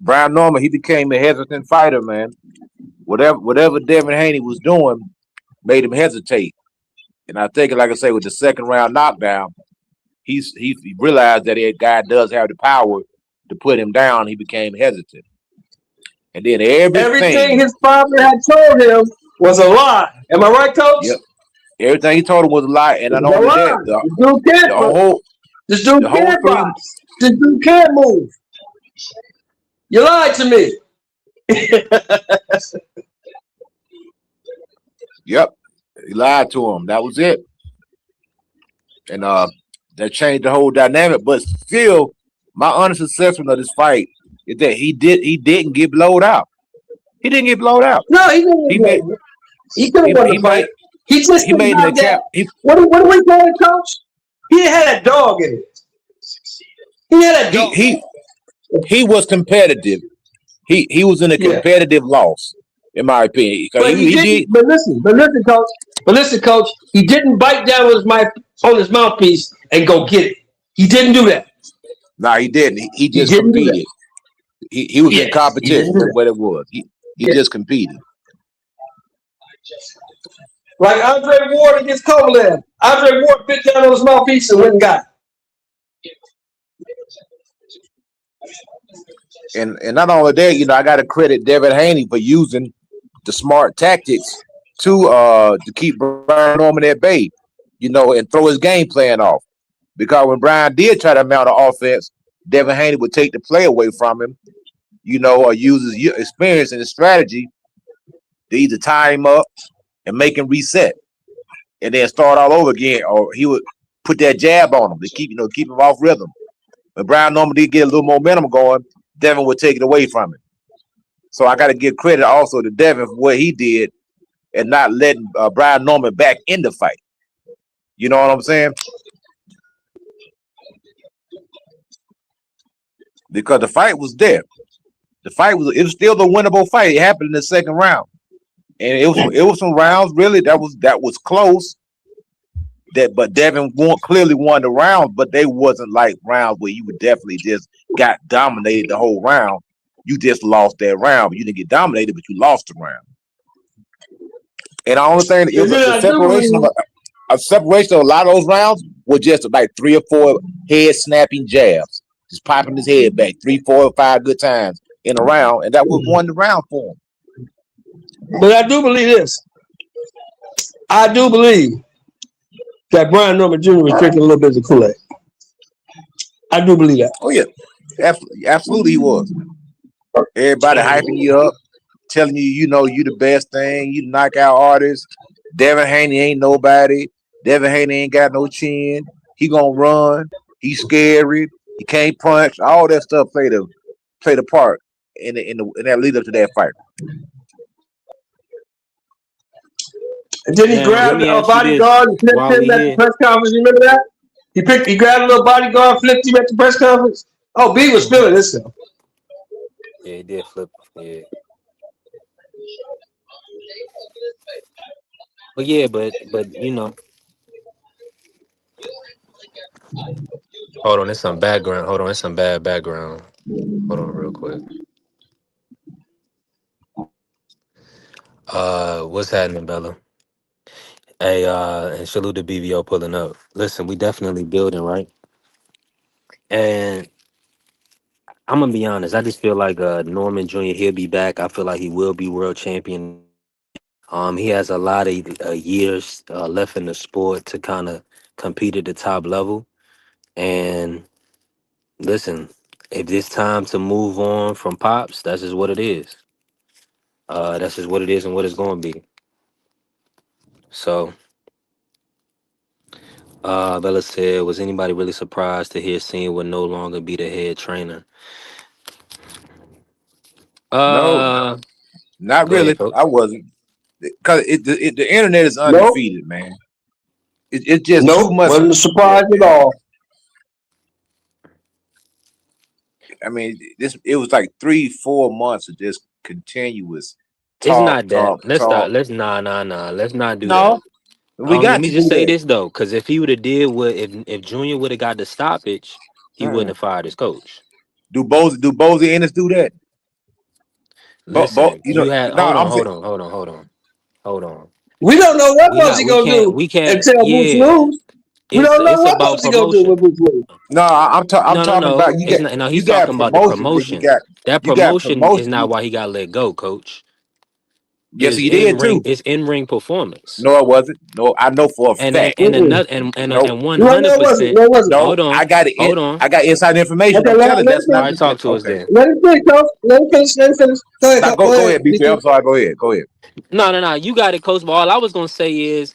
Brian Norman, he became a hesitant fighter, man. Whatever Devin Haney was doing made him hesitate. And I think, like I say, with the second round knockdown, he realized that that guy does have the power to put him down. He became hesitant. And then everything his father had told him was a lie. Am I right, Coach? Yep. Everything he told him was a lie. And not only that, this dude can't box. This dude can't move. You lied to me. Yep. He lied to him. That was it. And that changed the whole dynamic. But still, my honest assessment of this fight is that he didn't get blowed out. He didn't get blowed out. No, he didn't. He could have won the fight. He just made an attempt. What do we call it, Coach? He had a dog in it. He had a dog. He was competitive. He was in a competitive loss, in my opinion. But But listen, Coach. He didn't bite down with his mouthpiece and go get it. He didn't do that. No, he didn't. He just competed. He was in competition. That's what it was. He just competed. Like Andre Ward against Kovalev. Andre Ward bit down on his mouthpiece and went and got it. And not only that, I got to credit Devin Haney for using the smart tactics to keep Brian Norman at bay, and throw his game plan off. Because when Brian did try to mount an offense, Devin Haney would take the play away from him, or use his experience and his strategy to either tie him up and make him reset, and then start all over again, or he would put that jab on him to keep him off rhythm. When Brian Norman did get a little momentum going, Devin would take it away from him. So I got to give credit also to Devin for what he did and not letting Brian Norman back in the fight. You know what I'm saying? Because the fight was there. It was still the winnable fight. It happened in the second round. And it was some rounds really that was close. But Devin clearly won the rounds, but they wasn't like rounds where you would definitely just got dominated the whole round. You just lost that round, but you didn't get dominated, but you lost the round. And the only thing is a separation of a lot of those rounds was just like 3 or 4 head snapping jabs, just popping his head back 3, 4, or 5 good times in a round, and that was won the round for him. But I do believe this. I do believe that Brian Norman Jr. was drinking a little bit of Kool-Aid. I do believe that. Oh yeah, absolutely he was. Everybody hyping you up, telling you, you the best thing, you knockout artist. Devin Haney ain't nobody. Devin Haney ain't got no chin. He gonna run. He's scary. He can't punch. All that stuff played a part in that lead up to that fight. And then he grabbed a bodyguard and flipped him at the press conference. You remember that? He grabbed a little bodyguard, flipped him at the press conference. Oh, B was feeling this stuff. Yeah, he did flip. Yeah. But yeah, but hold on, there's some background. Hold on, there's some bad background. Hold on real quick. What's happening, Bella? Hey, and salute to BVO pulling up. Listen, we definitely building, right? And I'm gonna be honest, I just feel like Norman Jr. he'll be back. I feel like he will be world champion. He has a lot of years left in the sport to kind of compete at the top level. And listen, if it's time to move on from Pops, that's just what it is. That's just what it is and what it's going to be. So, Bella said, was anybody really surprised to hear Cena would no longer be the head trainer? No, not really. Ahead, I wasn't, because the internet is undefeated, man. It's just too much. Wasn't a surprise at all. I mean, it was like 3-4 months of just continuous talk. It's not that. Talk, Let's talk. start. Let's Let's not do No, that. we got. Let me just say this though, because if he would have did what, if Junior would have got the stoppage, he wouldn't have fired his coach. Do Bozy Ennis do that? Listen, you had hold on. We don't know what Bozy gonna do. We can't until Bruce lose. We don't know what Bozy gonna do with Bruce lose. No, I'm talking about he's talking about the promotion. That promotion is not why he got let go, coach. Yes, he did too. It's in-ring performance. No, it wasn't. No, I know for a fact. And 100%. No, hold on. I got it. Hold on. I got inside information. Okay, That's not. Talk to us then. Let him finish, coach. Let him finish. Go ahead, BT. I'm sorry. Go ahead. No. You got it, coach. But all I was gonna say is,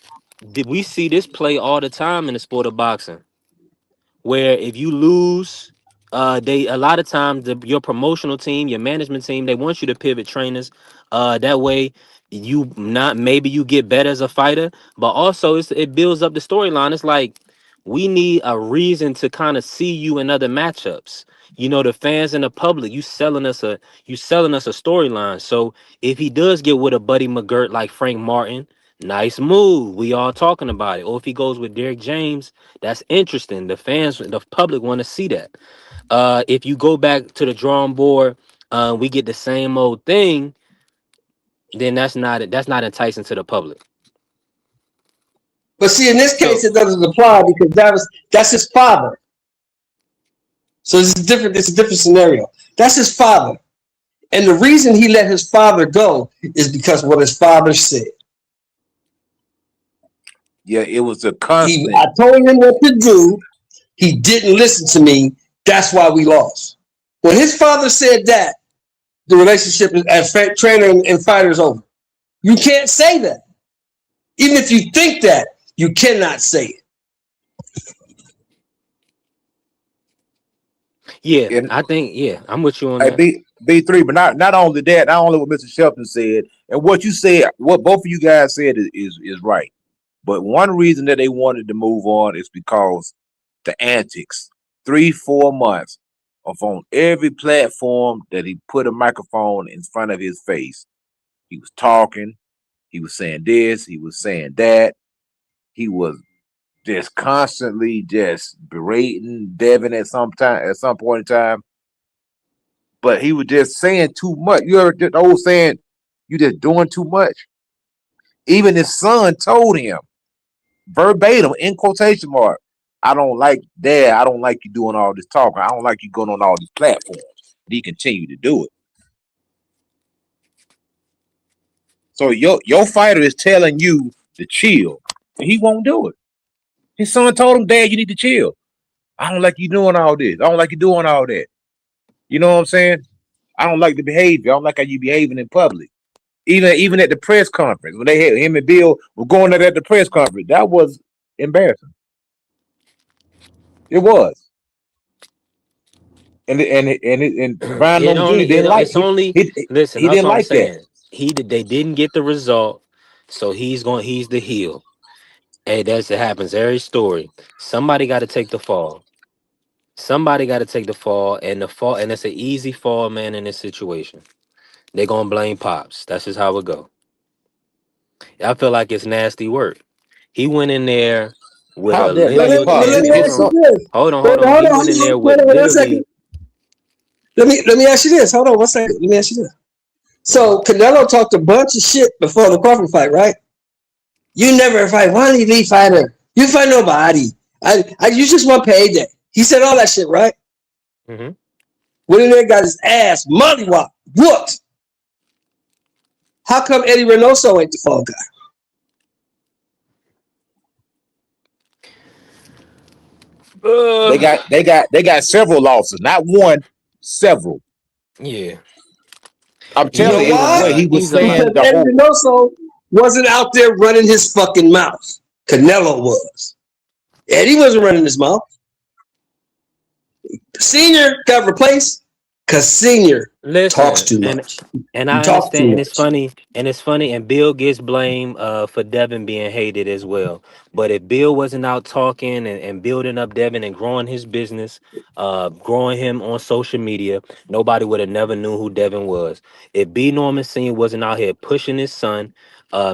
did we see this play all the time in the sport of boxing? Where if you lose, they a lot of times your promotional team, your management team, they want you to pivot trainers. That way maybe you get better as a fighter, but also it builds up the storyline. It's like we need a reason to kind of see you in other matchups. The fans and the public, you selling us a storyline. So if he does get with a Buddy McGirt like Frank Martin, nice move. We all talking about it. Or if he goes with Derek James, that's interesting. The fans, the public want to see that. If you go back to the drawing board, we get the same old thing. Then that's not enticing to the public. But see, in this case, So it doesn't apply because that's his father. So it's different. It's a different scenario. That's his father, and the reason he let his father go is because what his father said. Yeah, it was a constant. I told him what to do. He didn't listen to me. That's why we lost. When his father said that, the relationship as trainer and fighter is over. You can't say that. Even if you think that, you cannot say it. yeah, And I think I'm with you on hey, that. B3, but not only that, not only what Mr. Shelton said, and what you said, what both of you guys said is right. But one reason that they wanted to move on is because the antics, 3-4 months of on every platform that he put a microphone in front of his face, he was talking, he was saying this, he was saying that, he was just constantly just berating Devin at some point in time. But he was just saying too much. You heard the old saying, you just doing too much. Even his son told him verbatim in quotation mark, I don't like you doing all this talking. I don't like you going on all these platforms. And he continued to do it. So your fighter is telling you to chill, and he won't do it. His son told him, Dad, you need to chill. I don't like you doing all this. I don't like you doing all that. You know what I'm saying? I don't like the behavior. I don't like how you behaving in public. Even at the press conference, when they had him and Bill were going there at the press conference, that was embarrassing. It was. And Brian It Norman Jr. only didn't like it's only listen. he That's didn't what I'm like that. saying. They didn't get the result, so he's the heel. Hey, that's it happens every story. Somebody got to take the fall. Somebody got to take the fall, and it's an easy fall, man. In this situation, they're gonna blame Pops. That's just how it go. I feel like it's nasty work. He went in there with How a that But blame literally, let Pops? and me hold His ask on, you son, this. hold on. He went in there with Hold on 1 literally. second. Let me ask you this. Hold on 1 second. Let me ask you this. Mhm. So Canelo talked a bunch of shit before the Crawford fight, right? You never fight. Why did he fight her? You fight nobody. You just want payday. He said all that shit, right? Mhm. When in there got his ass whooped. How come Eddie Reynoso ain't the fall guy? they got several losses, not one, several. Yeah, I'm You telling know you, it was the way why? he was he's a Because saying the Eddie whole. Reynoso wasn't out there running his fucking mouth. Canelo was. Eddie wasn't running his mouth. Senior got replaced because Senior talks listen, too and much. I He talks too understand, and it's much. funny, and Bill gets blamed for Devin being hated as well. But if Bill wasn't out talking and building up Devin and growing his business, growing him on social media, nobody would have never knew who Devin was. If B Norman Sr. wasn't out here pushing his son,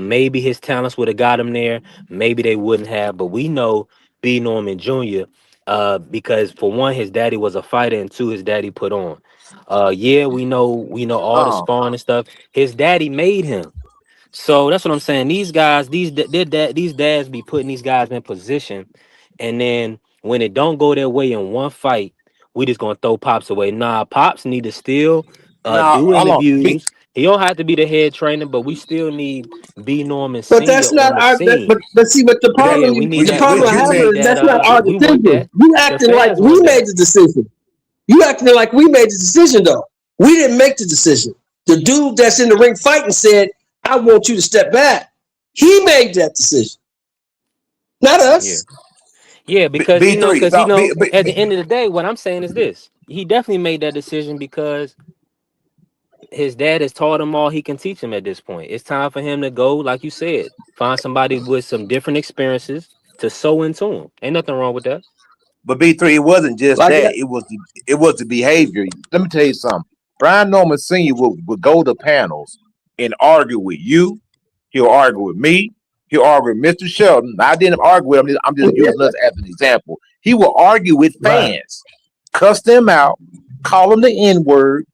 maybe his talents would have got him there. Maybe they wouldn't have. But we know B Norman Jr. Because for one, his daddy was a fighter, and two, his daddy put on. Yeah, we know all the Oh, spawn and stuff. His daddy made him. So that's what I'm saying. These guys, these dads be putting these guys in position, and then when it don't go their way in one fight, we just gonna throw Pops away. Nah, Pops need to still now do hold on. interviews. He don't have to be the head trainer, but we still need B Norman But Senior that's on not the our. scene. But see, but the That Yeah, problem we you need the that. problem I We have need is that. that's not our We want decision. that. You The acting like fans we want made that. the decision. You acting like we made the decision though. We didn't make the decision. The dude that's in the ring fighting said, "I want you to step back." He made that decision, not Yeah. us. Yeah, because B3, at the end of the day, what I'm saying is this: he definitely made that decision because his dad has taught him all he can teach him at this point. It's time for him to go, like you said, find somebody with some different experiences to sew into him. Ain't nothing wrong with that. but B3, it wasn't just Like that. It was the behavior. Let me tell you something. Brian Norman Sr. would go to panels and argue with you. He'll argue with me. He'll argue with Mr. Shelton. I didn't argue with him. I'm just using us as an example. He will argue with right. fans, cuss them out, call them the N-word,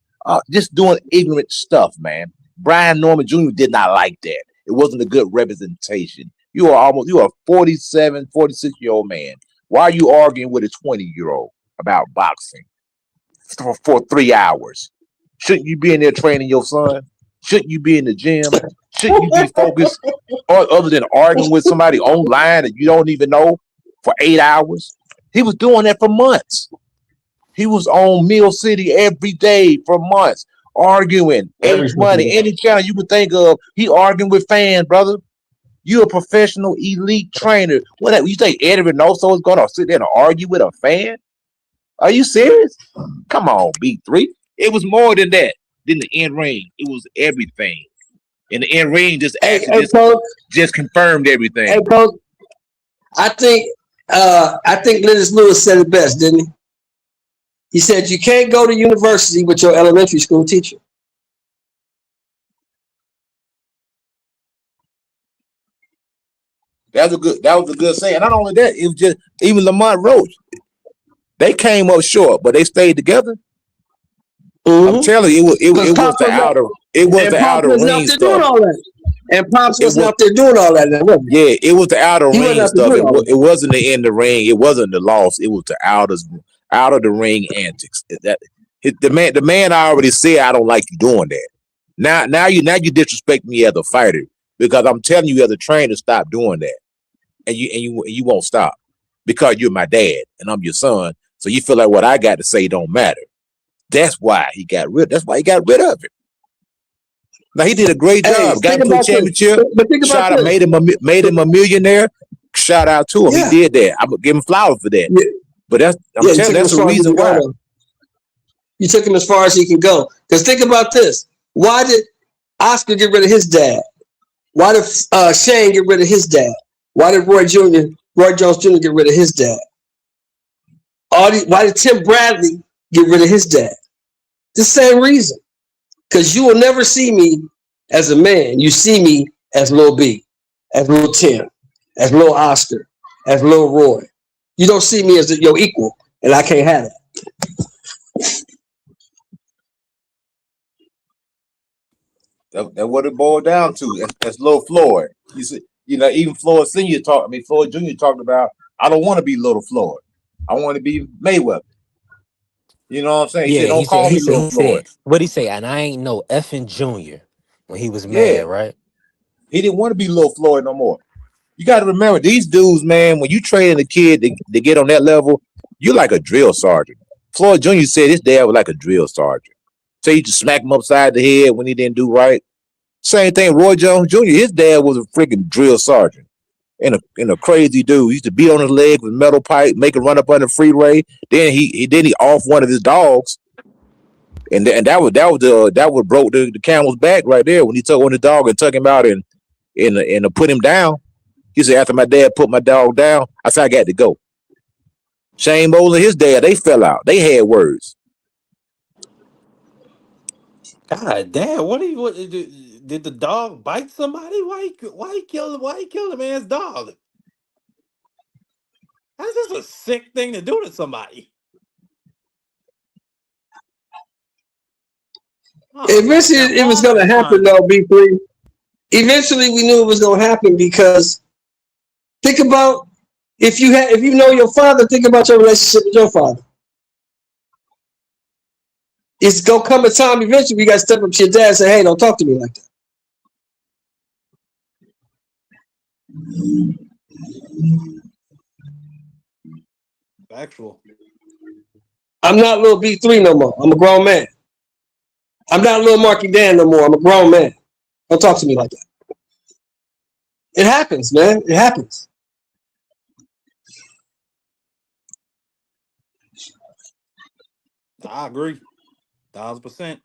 just doing ignorant stuff, man. Brian Norman Jr. did not like that. It wasn't a good representation. You are a 47, 46-year-old man. Why are you arguing with a 20-year-old about boxing for 3 hours? Shouldn't you be in there training your son? Shouldn't you be in the gym? Shouldn't you be focused other than arguing with somebody online that you don't even know for 8 hours? He was doing that for months. He was on Mill City every day for months, arguing H Money, any channel you could think of. He arguing with fans, brother. You're a professional elite trainer. What you think Eddie Reynoso is gonna sit there and argue with a fan? Are you serious? Come on, B3. It was more than that. Than the in ring. It was everything. And the in ring just just confirmed everything. Hey, Coach, I think Lennox Lewis said it best, didn't he? He said you can't go to university with your elementary school teacher. That was a good saying. Not only that, it was just even Lamont Roach. They came up short, but they stayed together. I'm telling you, it was the outer ring stuff. And Pops wasn't out there doing all that. Yeah, it was the outer ring stuff. It wasn't the in the ring. It wasn't the loss. It was the out of the ring antics. The man already said, I don't like you doing that. Now you disrespect me as a fighter because I'm telling you as a trainer, stop doing that, and you won't stop because you're my dad and I'm your son. So you feel like what I got to say don't matter. That's why he got rid of it. Now he did a great job. Got him to the championship. Shout out, made him a millionaire. Shout out to him. Yeah. He did that. I'm gonna give him flowers for that. Yeah. But that's the reason why. You took him as far as he can go. Because think about this. Why did Oscar get rid of his dad? Why did Shane get rid of his dad? Why did Roy Jones Jr. get rid of his dad? Why did Tim Bradley get rid of his dad? The same reason. Because you will never see me as a man. You see me as Lil B, as Lil Tim, as Lil Oscar, as Lil Roy. You don't see me as your equal, and I can't have it. That's what it boiled down to. That's Lil Floyd. You see, even Floyd Senior Floyd Jr. talked about, I don't want to be Little Floyd. I want to be Mayweather. You know what I'm saying? He said, don't call me Little Floyd. What'd he say? And I ain't no effing junior when he was mad, right? He didn't want to be Little Floyd no more. You got to remember, these dudes, man, when you train a kid to get on that level, you're like a drill sergeant. Floyd Jr. said his dad was like a drill sergeant. So you just smack him upside the head when he didn't do right. Same thing, Roy Jones Jr., his dad was a freaking drill sergeant. And a crazy dude. He used to beat on his leg with metal pipe, make him run up on the freeway. Then he off one of his dogs, and that would broke the camel's back right there when he took on the dog and took him out and put him down. He said, after my dad put my dog down, I said I got to go. Shane Bowles and his dad, they fell out. They had words. God damn! What did the dog bite somebody? Why he killed the man's dog? That's just a sick thing to do to somebody. Eventually, it was going to happen, though, B3. Eventually, we knew it was going to happen because think about if you know your father, think about your relationship with your father. It's going to come a time eventually you got to step up to your dad and say, hey, don't talk to me like that. Factual. I'm not little B3 no more. I'm a grown man. I'm not little Marky Dan no more. I'm a grown man. Don't talk to me like that. It happens, man. It happens. I agree. 1,000%.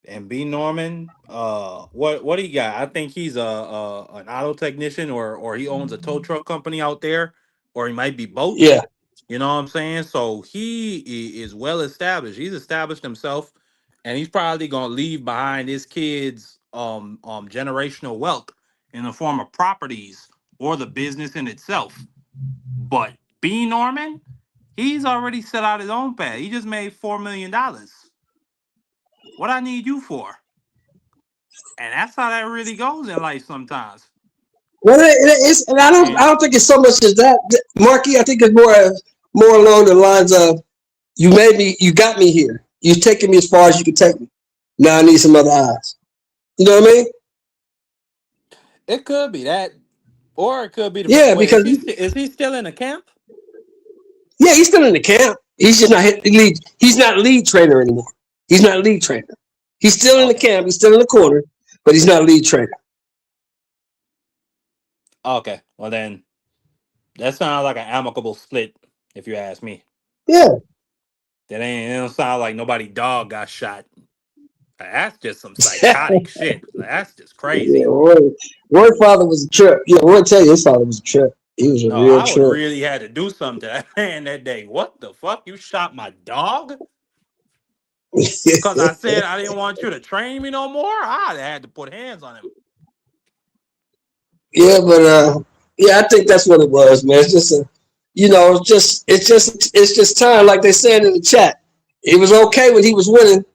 And B Norman, what do you got? I think he's an auto technician or he owns a tow truck company out there, or he might be both. Yeah. You know what I'm saying? So he is well established. He's established himself, and he's probably gonna leave behind his kids generational wealth in the form of properties or the business in itself. But B Norman, he's already set out his own path. He just made $4 million. What I need you for? And that's how that really goes in life sometimes. Well, it's, and I don't think it's so much as that, Marky. I think it's more along the lines of you got me here. You've taken me as far as you can take me. Now I need some other eyes. You know what I mean? It could be that, or it could be the. Yeah, Wait, because is he still in the camp? yeah, he's still in the camp. He's just not lead. He's not lead trainer anymore. He's not lead trainer. He's still in the camp. He's still in the corner, but he's not lead trainer. Okay, well then, that sounds like an amicable split, if you ask me. Yeah. It don't sound like nobody dog got shot. That's just some psychotic shit. That's just crazy. Yeah, Roy's father was a trip. Yeah, Roy tell you his father was a trip. He was a No, real I would trip. really had to do something to that man that day. What the fuck? You shot my dog? Because I said I didn't want you to train me no more? I'd have had to put hands on him. Yeah, but yeah, I think that's what it was, man. It's just it's just time, like they said in the chat. It was okay when he was winning.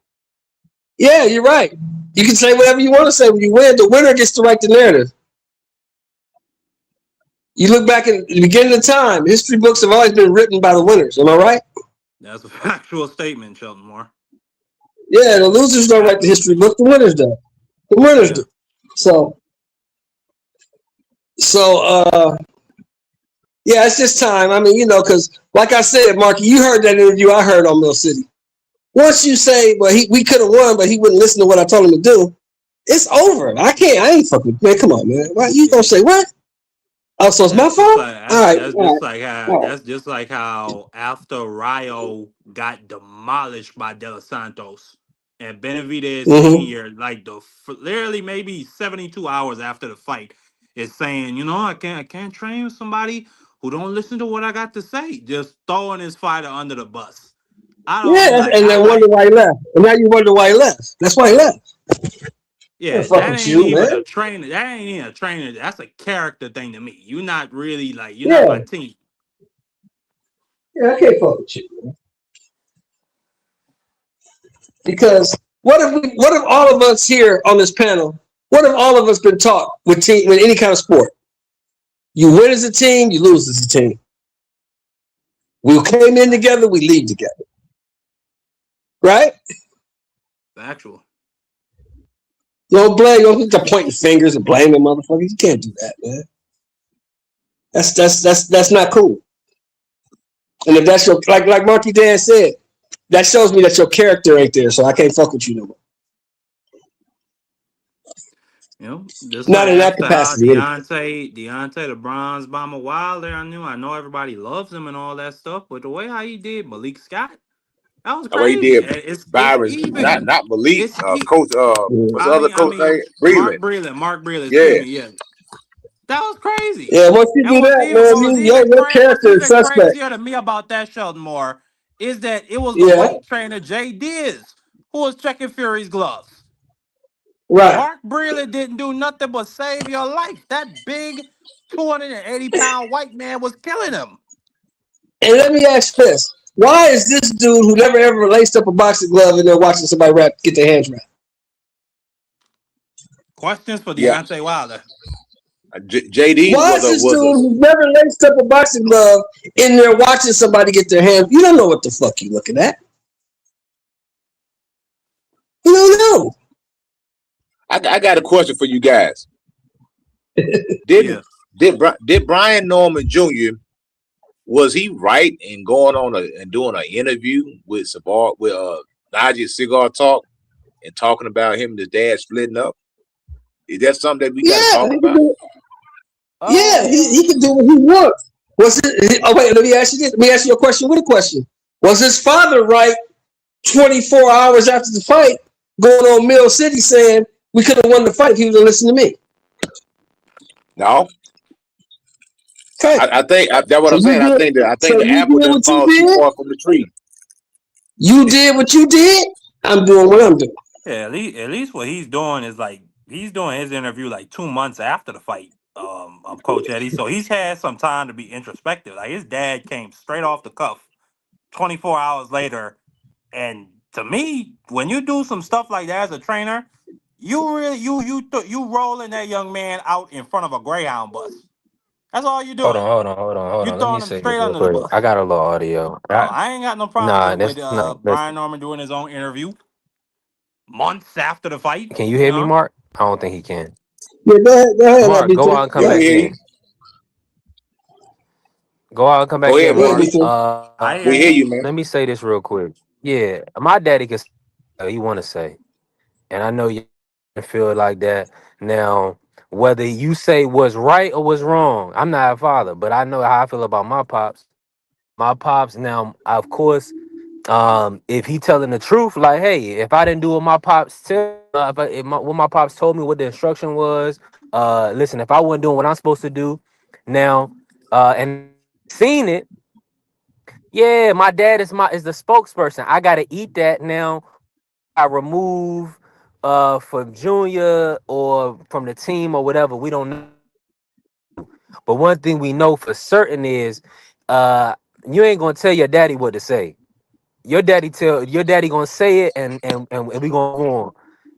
Yeah, you're right. You can say whatever you want to say when you win. The winner gets to write the narrative. You look back at the beginning of time, history books have always been written by the winners. Am I right? That's a factual statement, Shelton Moore. Yeah, the losers don't write the history book. The winners do. The winners do. So yeah, it's just time. I mean, because like I said, Marky, you heard that interview I heard on Mill City. Once you say, well, we could have won, but he wouldn't listen to what I told him to do, it's over. I ain't fucking, man. Come on, man. Why you gonna say what? Oh, so it's my fault? That's just like how after Rayo got demolished by De Los Santos and Benavidez Sr., like literally maybe 72 hours after the fight, is saying, I can't train with somebody who don't listen to what I got to say. Just throwing his fighter under the bus. And then wonder why he left. And now you wonder why he left. That's why he left. Yeah, that ain't even a trainer. That ain't even a trainer. That's a character thing to me. You're not really you're not my team. Yeah, I can't fuck with you, man. Because what if all of us here on this panel, what if all of us been taught with any kind of sport? You win as a team, you lose as a team. We came in together, we leave together. Right? Factual. You don't get to pointing fingers and blaming motherfuckers. You can't do that, man. That's not cool. And if that's your like Marky Dan said, that shows me that your character ain't there, so I can't fuck with you no more. Just not in that capacity. Deontay, the Bronze Bomber Wilder. I know everybody loves him and all that stuff, but the way how he did Malik Scott, that was crazy. The way he did Byron, not Malik, coach. What's the other coach name? Mark Breland. Yeah. Excuse me. Yeah. That was crazy. Yeah, once you do that, man, your character is suspect. Crazier to me about that, Sheldon Moore, is that it was the weight trainer Jay Diaz who was checking Fury's gloves. Right. Mark Breland didn't do nothing but save your life. That big 280-pound white man was killing him. And let me ask this. Why is this dude who never ever laced up a boxing glove in there watching somebody get their hands wrapped? Questions for Deontay Wilder. JD. Why is this dude who never laced up a boxing glove in there watching somebody get their hands? You don't know what the fuck you looking at. You don't know. I got a question for you guys. Did Brian Norman Jr. was he right in going on and doing an interview with Najee Cigar Talk and talking about him and his dad splitting up? Is that something that we got to talk about? Yeah, he can do what he wants. Let me ask you this. Let me ask you a question with a question. Was his father right 24 hours after the fight going on Mill City saying we could have won the fight if he would have listened to me? No. Okay. I think that's what I'm saying. I think the apple didn't fall too far from the tree. You did what you did. I'm doing what I'm doing. Yeah, at least what he's doing is he's doing his interview 2 months after the fight. Coach Eddie, so he's had some time to be introspective. His dad came straight off the cuff 24 hours later, and to me, when you do some stuff like that as a trainer, you rolling that young man out in front of a Greyhound bus. That's all you Hold doing. on, hold on, hold on, hold You on. Let me throwing him say this straight real under the quick. bus. I got a little audio. I ain't got no problem Nah, with that's not. Brian Norman doing his own interview months after the fight. Can you You hear me, know, Mark? I don't think he can. Yeah, go ahead, Mark, go B3. out and come Yeah, we back hear you. in. Go out and come Go back ahead, in, Go ahead, Mark. B3. B3. I hear We hear you. you, man. Let me say this real quick. Yeah, my daddy can say what he want to say, and I know you feel like that. Now, whether you say what's right or what's wrong, I'm not a father, but I know how I feel about my pops. My pops now, of course, if he telling the truth, like, hey, if I didn't do what my pops tell, what my pops told me, what the instruction was, listen, if I wasn't doing what I'm supposed to do, now, and seen it, yeah, my dad is the spokesperson. I gotta eat that now. I remove from Junior or from the team or whatever. We don't know. But one thing we know for certain is uh you ain't gonna tell your daddy what to say. Your daddy gonna say it and we gonna go on.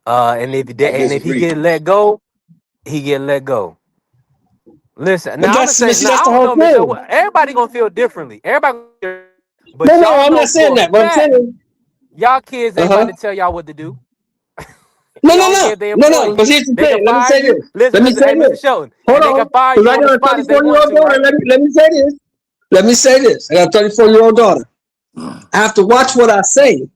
I And if he disagree. get let go, he get let go. Listen, But now I'm gonna say now that's I the don't whole know, man. thing. Everybody gonna feel differently. No, But no, y'all I'm not know saying for a that. But I'm fact, saying, y'all kids ain't about uh-huh. to tell y'all what to do. No, Y'all no, don't no. care if they No, no. employ you. But here's the They can thing. Let me fire say you. this. Listen, Let me listen. say Hey, Mr. this. Shelton, Hold and they can on. fire Because you I on the got a spot if they 34-year want old to, daughter. right? Let me say this. Let me say this. I got a 34-year-old daughter. I have to watch what I say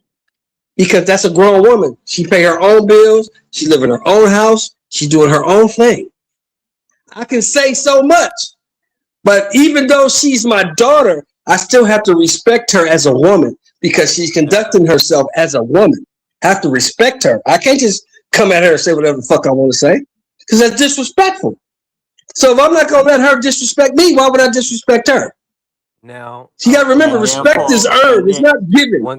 because that's a grown woman. She pay her own bills. She live in her own house. She doing her own thing. I can say so much, but even though she's my daughter, I still have to respect her as a woman because she's conducting herself as a woman. I have to respect her. I can't just come at her and say whatever the fuck I want to say because that's disrespectful. So if I'm not gonna let her disrespect me, why would I disrespect her? Now, So you gotta remember, And then respect is for earned. and It's then not given.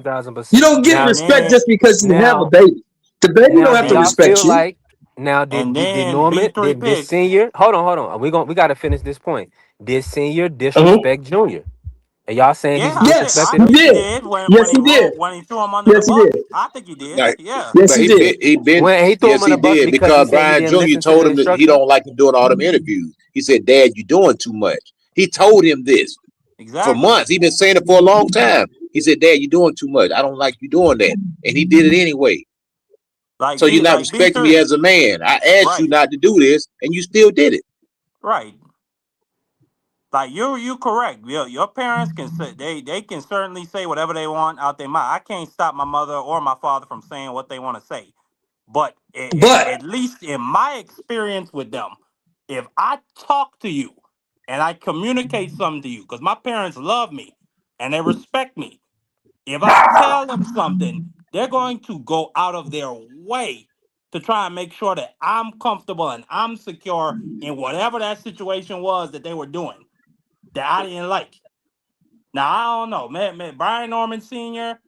You 1,000%. don't get Now, and respect then just because you have a now, baby. The baby now, don't have do to and y'all respect feel you. like now and did then Norman B3 did picks. senior? Hold on. We gotta finish this point. Did senior Uh-huh. disrespect Junior? And y'all saying Yeah, he's I Yes, disrespecting he him? think he did. did Yes, he did. when he threw him under the Yes, he bus. did. I think he did. Like, Yeah. Yes, but he did. When he threw him yes, on he the bus did because he because said he Brian didn't Jr. listen to the told him that he instruction? don't like him doing all them interviews. He said, "Dad, you're doing too much." He told him this for Exactly. months. He been saying it for a long time. He said, "Dad, you're doing too much. I don't like you doing that," and he did it anyway. So you're not Like respecting me B3. as a man. I asked you Right. not to do this, and you still did it. Right. Like you correct. Your parents can say they can certainly say whatever they want out their mouth. I can't stop my mother or my father from saying what they want to say. But But at least in my experience with them, if I talk to you and I communicate something to you, because my parents love me and they respect me, if I tell them something, they're going to go out of their way to try and make sure that I'm comfortable and I'm secure in whatever that situation was that they were doing that I didn't like. Now I don't know, man. Brian Norman Sr.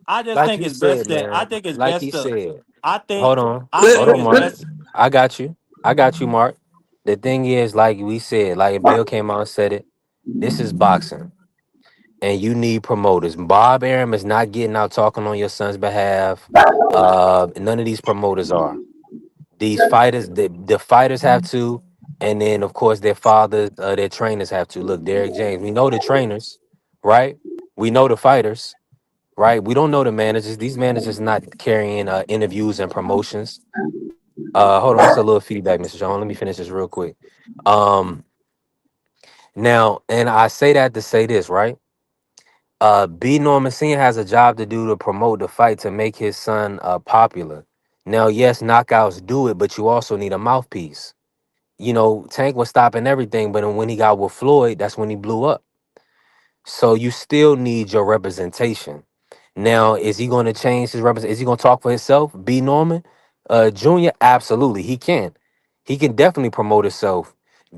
I just Like think he it's best said, that I man. think it's Like best he to. said. I think Hold on. I let, Hold think on, it's let, Mark. best. I got you. I got you, Mark. The thing is, like we said, like if Bill came out and said it, this is boxing. And you need promoters. Bob Arum is not getting out talking on your son's behalf. None of these promoters are. These fighters, the fighters have to, and then of course their fathers, their trainers have to. Look, Derek James, we know the trainers, right? We know the fighters, right? We don't know the managers. These managers not carrying interviews and promotions. Hold on, that's a little feedback, Mr. John. Let me finish this real quick. Um, Now, and I say that to say this, right? B Norman Senior has a job to do to promote the fight to make his son popular. Now, yes, knockouts do it, but you also need a mouthpiece. You know, Tank was stopping everything, but when he got with Floyd, that's when he blew up. So you still need your representation. Now, is he going to change his represent? Is he going to talk for himself? B Norman, Junior, absolutely, he can. He can definitely promote himself.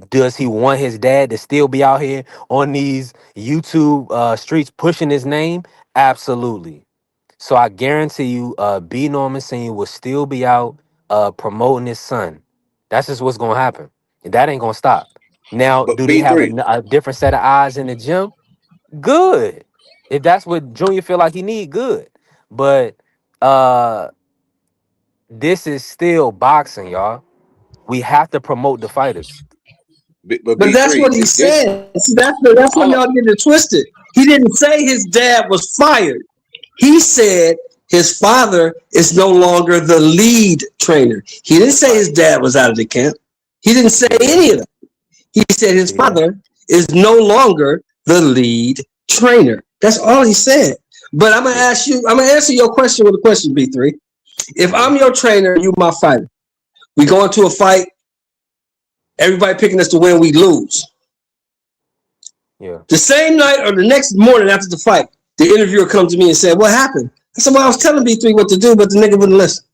Does he want his dad to still be out here on these YouTube streets pushing his name? Absolutely. So I guarantee you, B Norman Senior will still be out promoting his son. That's just what's gonna happen. And that ain't gonna stop. Now, But do they have B3, a different set of eyes in the gym? Good. If that's what Junior feel like he need, good. But uh This is still boxing, y'all. We have to promote the fighters. But But that's B3, what he this said. See, that's what all y'all getting it twisted. He didn't say his dad was fired. He said his father is no longer the lead trainer. He didn't say his dad was out of the camp. He didn't say any of that. He said his father is no longer the lead trainer. That's all he said. But I'm gonna ask you, I'm gonna answer your question with a question, B3. If I'm your trainer and you my fighter, we go into a fight, everybody picking us to win, we lose. Yeah. The same night or the next morning after the fight, the interviewer comes to me and said, "What happened?" I said, "Well, I was telling B3 what to do, but the nigga wouldn't listen."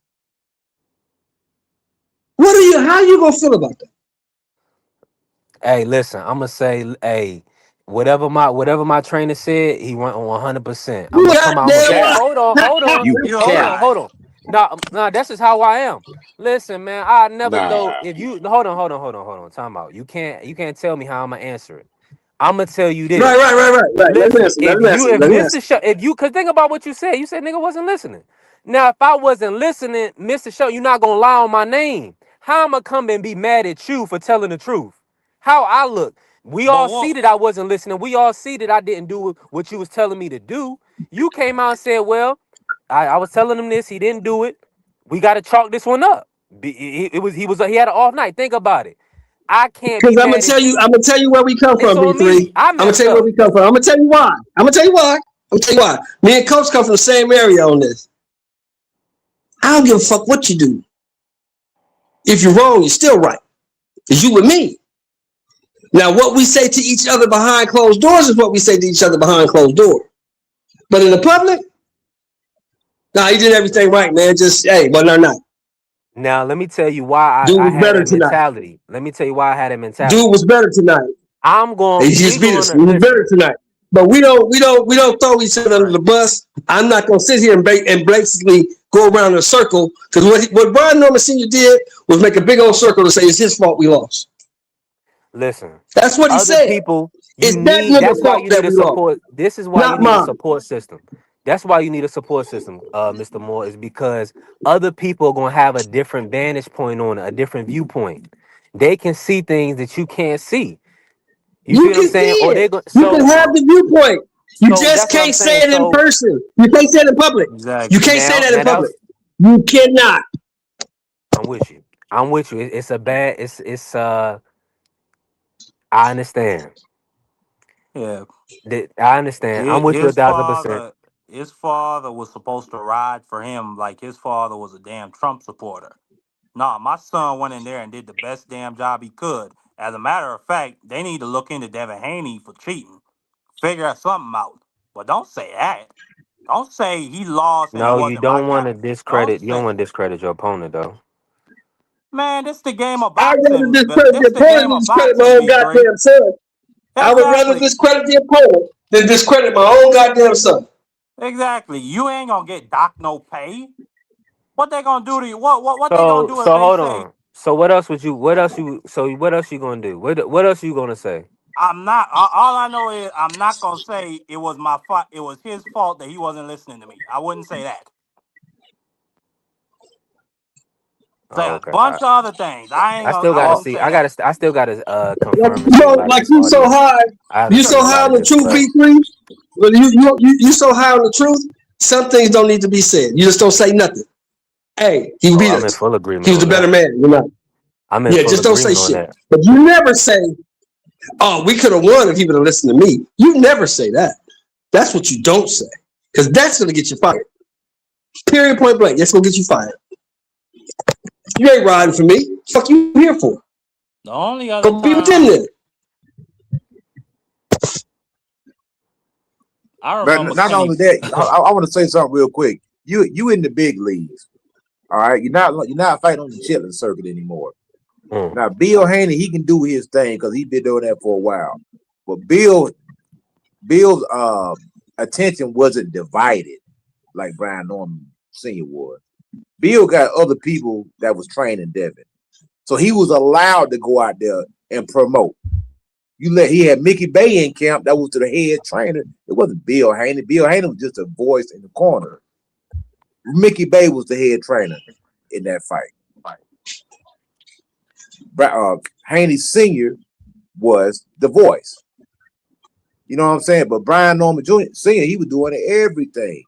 How are you gonna feel about that? Hey, listen, I'm gonna say, hey, whatever my trainer said, he went on 100%. I'm You gonna come out. I'm gonna goddamn be. lie. you You a cap. lie. No, that's just how I am. Listen, man, I never Nah. thought if you hold on. Time out. You can't tell me how I'm gonna answer it. I'm gonna tell you Right. this. Let me Listen, answer. Let me answer. if Let me answer. Mr. Show, if you cause think about what you said nigga wasn't listening. Now, if I wasn't listening, Mr. Show, you're not gonna lie on my name. How am I come and be mad at you for telling the truth? How I look. We But all see what? that I wasn't listening. We all see that I didn't do what you was telling me to do. You came out and said, well, I was telling him this, he didn't do it. We gotta chalk this one up. He had an off night. Think about it. I can't Because be mad at you. I'm gonna tell you where we come It's from, on B3. me. I I'm gonna messed tell you where up. we come from. I'm gonna tell you why. Me and Coach come from the same area on this. I don't give a fuck what you do. If you're wrong, you're still right. It's you with me. Now, what we say to each other behind closed doors is what we say to each other behind closed doors. But in the public, he did everything right, man. Just, hey, but no. Now let me tell you why Dude I was had better that tonight. mentality. Let me tell you why I had that Dude mentality. was better tonight. He just We beat going us. to He was better listen. tonight. But we don't throw each other under Right. the bus. I'm not gonna sit here and blatantly go around in a circle because what Brian Norman Sr. did was make a big old circle to say it's his fault we lost. Listen. That's what he Other said. people, It's that that's nigga's why fault you that need a we lost, support. This is why you not need a mine. support system. That's why you need a support system, Mr. Moore, is because other people are gonna have a different vantage point on it, a different viewpoint. They can see things that you can't see. You see You what I'm can saying? see Or it. they go You can so have the viewpoint. You just that's what I'm can't say saying. it in So person. You can't say it in public. You Exactly. can't say that in now that public. was You cannot. I'm with you. I'm with you. It's a bad. It's I understand. Yeah. I understand. I'm with you His 1,000%. father was supposed to ride for him like his father was a damn Trump supporter. Nah, my son went in there and did the best damn job he could. As a matter of fact, they need to look into Devin Haney for cheating. Figure something out. But don't say that. Don't say he lost and it No, you wasn't my don't want job. to Don't discredit. You don't say, want to discredit your opponent, though. man, this the game of I'd rather boxing. discredit the This the opponent game than of discredit my boxing, own B3. goddamn son. I would rather Exactly. discredit the opponent than discredit my own goddamn son. Exactly. You ain't gonna get doc no pay. What they gonna do to you? What they gonna So do if so they hold say on. So what else would you? What else you gonna do? What else you gonna say? I'm not? All I know is I'm not gonna say it was my fault. It was his fault that he wasn't listening to me. I wouldn't say that. Say Oh, a okay. bunch of other things. I ain't I gonna. still I gotta Oh, wouldn't see. say that. I still gotta confirm and see a lot of like this you so audio. high, I haven't you seen so a high lot on of the this truth, stuff. B3. But you so high on the truth, some things don't need to be said. You just don't say nothing. Hey, he Oh, beat I'm in us. full He agreement was the on better that. man. You know. I'm in Yeah, full just don't say agreement on shit. that. But you never say, "Oh, we could have won if he would have listened to me." You never say that. That's what you don't say, because that's gonna get you fired. Period. Point blank. That's gonna get you fired. You ain't riding for me. Fuck you here for? The only other Go be with them time then. I But remember not Kenny. only that, I want to say something real quick. You in the big leagues, all right? You're not fighting on the chitlin circuit anymore. Mm. Now, Bill Haney, he can do his thing because he's been doing that for a while. But Bill's attention wasn't divided like Brian Norman Sr. was. Bill got other people that was training Devin. So he was allowed to go out there and promote. He had Mickey Bay in camp, that was to the head trainer. It wasn't Bill Haney. Bill Haney was just a voice in the corner. Mickey Bay was the head trainer. in that fight. Haney Sr. was the voice. You know what I'm saying? But Brian Norman Jr. Sr., he was doing everything.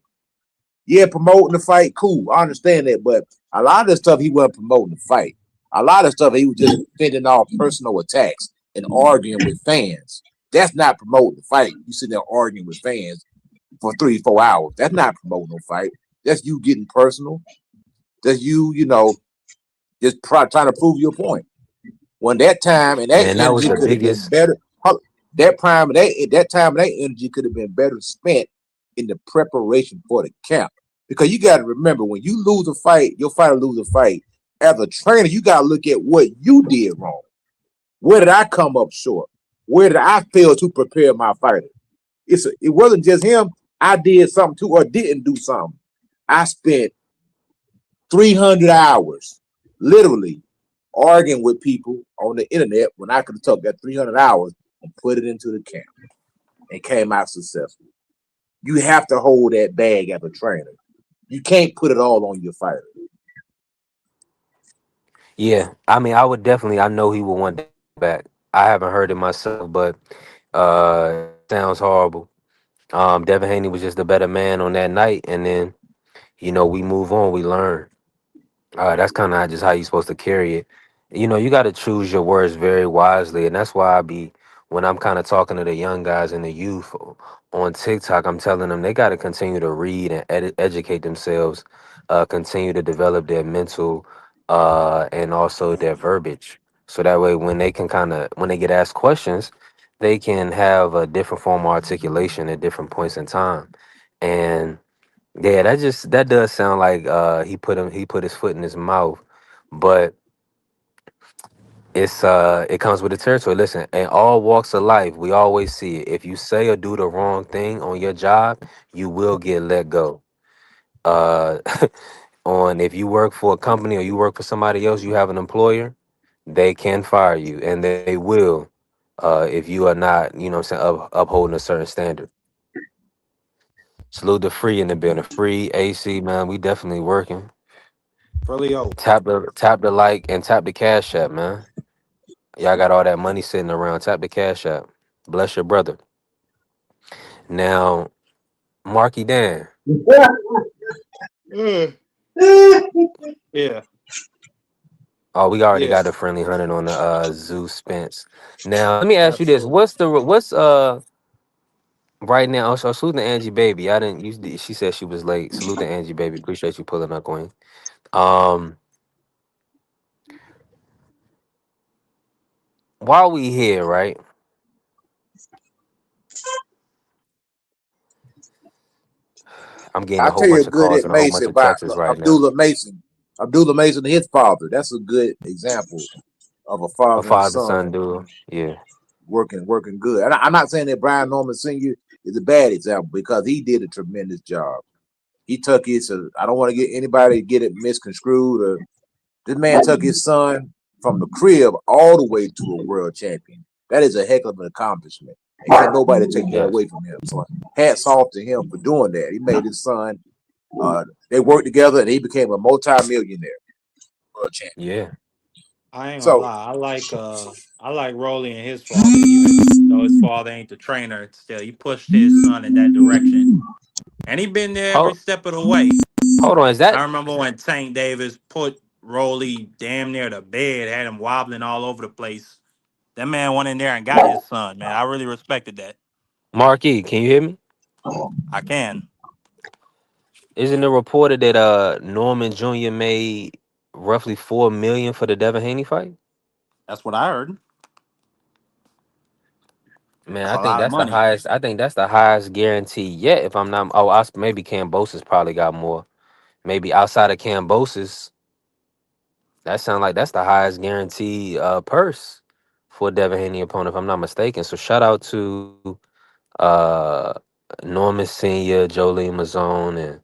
Yeah, promoting the fight, cool. I understand that, but a lot of the stuff he wasn't promoting the fight. A lot of stuff he was just fending off personal attacks and arguing with fans. That's not promoting the fight. You sit there arguing with fans for 3-4 hours. That's not promoting no fight. That's you getting personal. That's you, just trying to prove your point. When that time and that Man, that was energy the could have been biggest. better, that time and that time and that energy could have been better spent in the preparation for the camp. Because you got to remember, when you lose a fight, your fighter lose a fight. As a trainer, you got to look at what you did wrong. Where did I come up short? Where did I fail to prepare my fighter? It wasn't just him. I did something too or didn't do something. I spent 300 hours, literally, arguing with people on the internet when I could have took that 300 hours and put it into the camp and came out successful. You have to hold that bag as a trainer. You can't put it all on your fighter. Yeah, I mean, I would definitely. I know he would want that back. I haven't heard it myself, but sounds horrible. Devin Haney was just a better man on that night, and then we move on, we learn. That's kind of just how you're supposed to carry it. You got to choose your words very wisely, and that's why when I'm kind of talking to the young guys and the youth on TikTok, I'm telling them they got to continue to read and educate themselves, continue to develop their mental and also their verbiage, so that way when they get asked questions, they can have a different form of articulation at different points in time, and yeah, that does sound like he put his foot in his mouth, but it comes with the territory. Listen, in all walks of life, we always see it. If you say or do the wrong thing on your job, you will get let go. Uh, on If you work for a company or you work for somebody else, you have an employer, they can fire you, and they will, if you are not, what I'm saying, upholding a certain standard. Salute the free in the building. Free AC, man. We definitely working. Furlio. Tap the like and tap the cash app, man. Y'all got all that money sitting around. Tap the cash app. Bless your brother. Now, Marky Dan. Mm, yeah, Oh, we already yeah, got a friendly hunted on the Zeus Spence. Now, let me ask you this: absolutely. what's right now? So salute to Angie Baby. I didn't. She said she was late. Salute to Angie Baby. Appreciate you pulling up, Queen. Um, while we here, right? I'm getting a I'll whole tell you a bunch of good calls at and a whole bunch Mason of about texts right now. Abdullah Mason. Abdullah Mason and his father. That's a good example of a A father and father son son duo. Yeah. working good. And I'm not saying that Brian Norman Sr. is a bad example because he did a tremendous job. He took his. I don't want to get anybody to get it misconstrued. Or this man took his son from the crib all the way to a world champion. That is a heck of an accomplishment. And can't nobody take that Yes. away from him. So hats off to him for doing that. He made his son. They worked together and he became a multi-millionaire world champion. Yeah. I ain't gonna So lie. I like Rolly and his father, even though his father ain't the trainer. Still, he pushed his son in that direction, and he been there every Hold, step of the way. hold on. Is I that remember when Tank Davis put Rolly damn near the bed, had him wobbling all over the place. That man went in there and got his son. Man, I really respected that. Marky? Can you hear me? I can. Isn't it reported that Norman Jr. made roughly 4 million for the Devin Haney fight? That's what I heard. Man, That's a lot of money. I think that's the highest guarantee yet. If I'm not, maybe Cambosis probably got more. Maybe outside of Cambosis, that sounds like that's the highest guarantee purse for a Devin Haney opponent, if I'm not mistaken. So shout out to uh Norman Senior, Jolie Mazone, and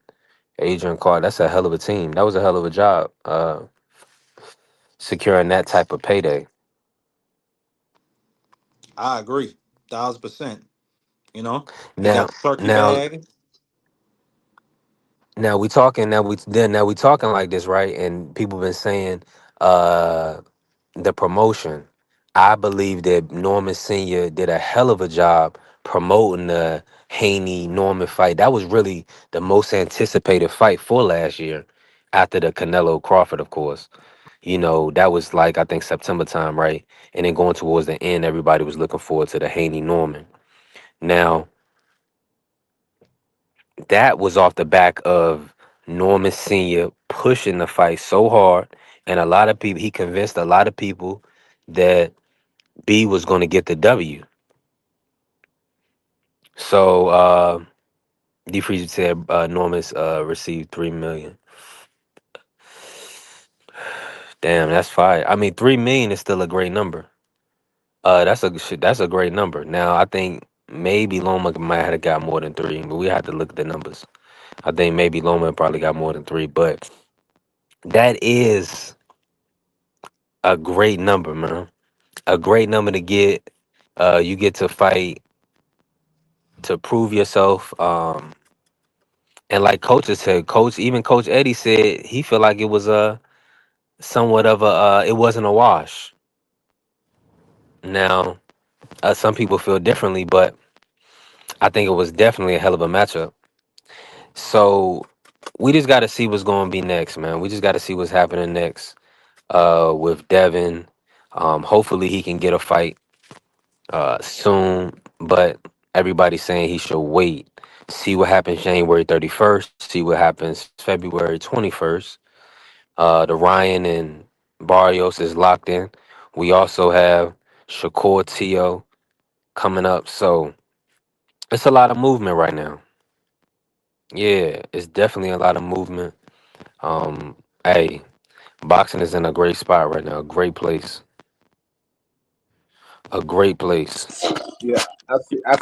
Adrian Carr. That's a hell of a team. That was a hell of a job securing that type of payday. I agree, 1,000%. You know, he got Now, the turkey now, bag. Now we talking. Now we talking like this, right? And people been saying uh the promotion. I believe that Norman Senior did a hell of a job promoting the Haney Norman fight. That was really the most anticipated fight for last year, after the Canelo Crawford, of course. You know, that was like I think September time, right? And then going towards the end, everybody was looking forward to the Haney Norman. Now, that was off the back of Norman Sr. pushing the fight so hard, and a lot of people, he convinced a lot of people that B was going to get the W. So D Freeze said Norman's received 3 million. Damn, that's fire. I mean, 3 million is still a great number. That's a great number. Now I think maybe Loma might have got more than three, but we have to look at the numbers. I think maybe Loma probably got more than three, but that is a great number, man. A great number to get. You get to fight to prove yourself. And like coaches said, Coach Eddie said he felt like it was a somewhat of a it wasn't a wash. Now, some people feel differently, but I think it was definitely a hell of a matchup. So we just got to see what's going to be next, man. We just got to see what's happening next with Devin. Hopefully he can get a fight soon, but everybody's saying he should wait. See what happens January 31st. See what happens February 21st. The Ryan and Barrios is locked in. We also have Shakur Tszyu coming up. So it's a lot of movement right now. Yeah, it's definitely a lot of movement. Um, hey, boxing is in a great spot right now. Great place. A great place. Yeah, I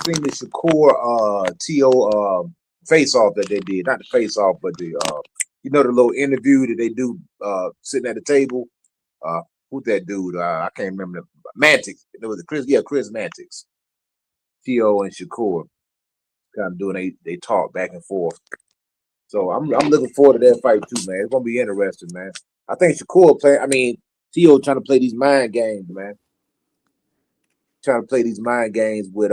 seen the Shakur T.O. face off that they did. Not the face off, but the you know, the little interview that they do sitting at the table. Who's that dude? I can't remember the Mantix. It was Chris Mantix. T.O. and Shakur kind of doing they talk back and forth. So I'm looking forward to that fight too, man. It's gonna be interesting, man. I think Shakur T.O. trying to play these mind games, man. Trying to play these mind games with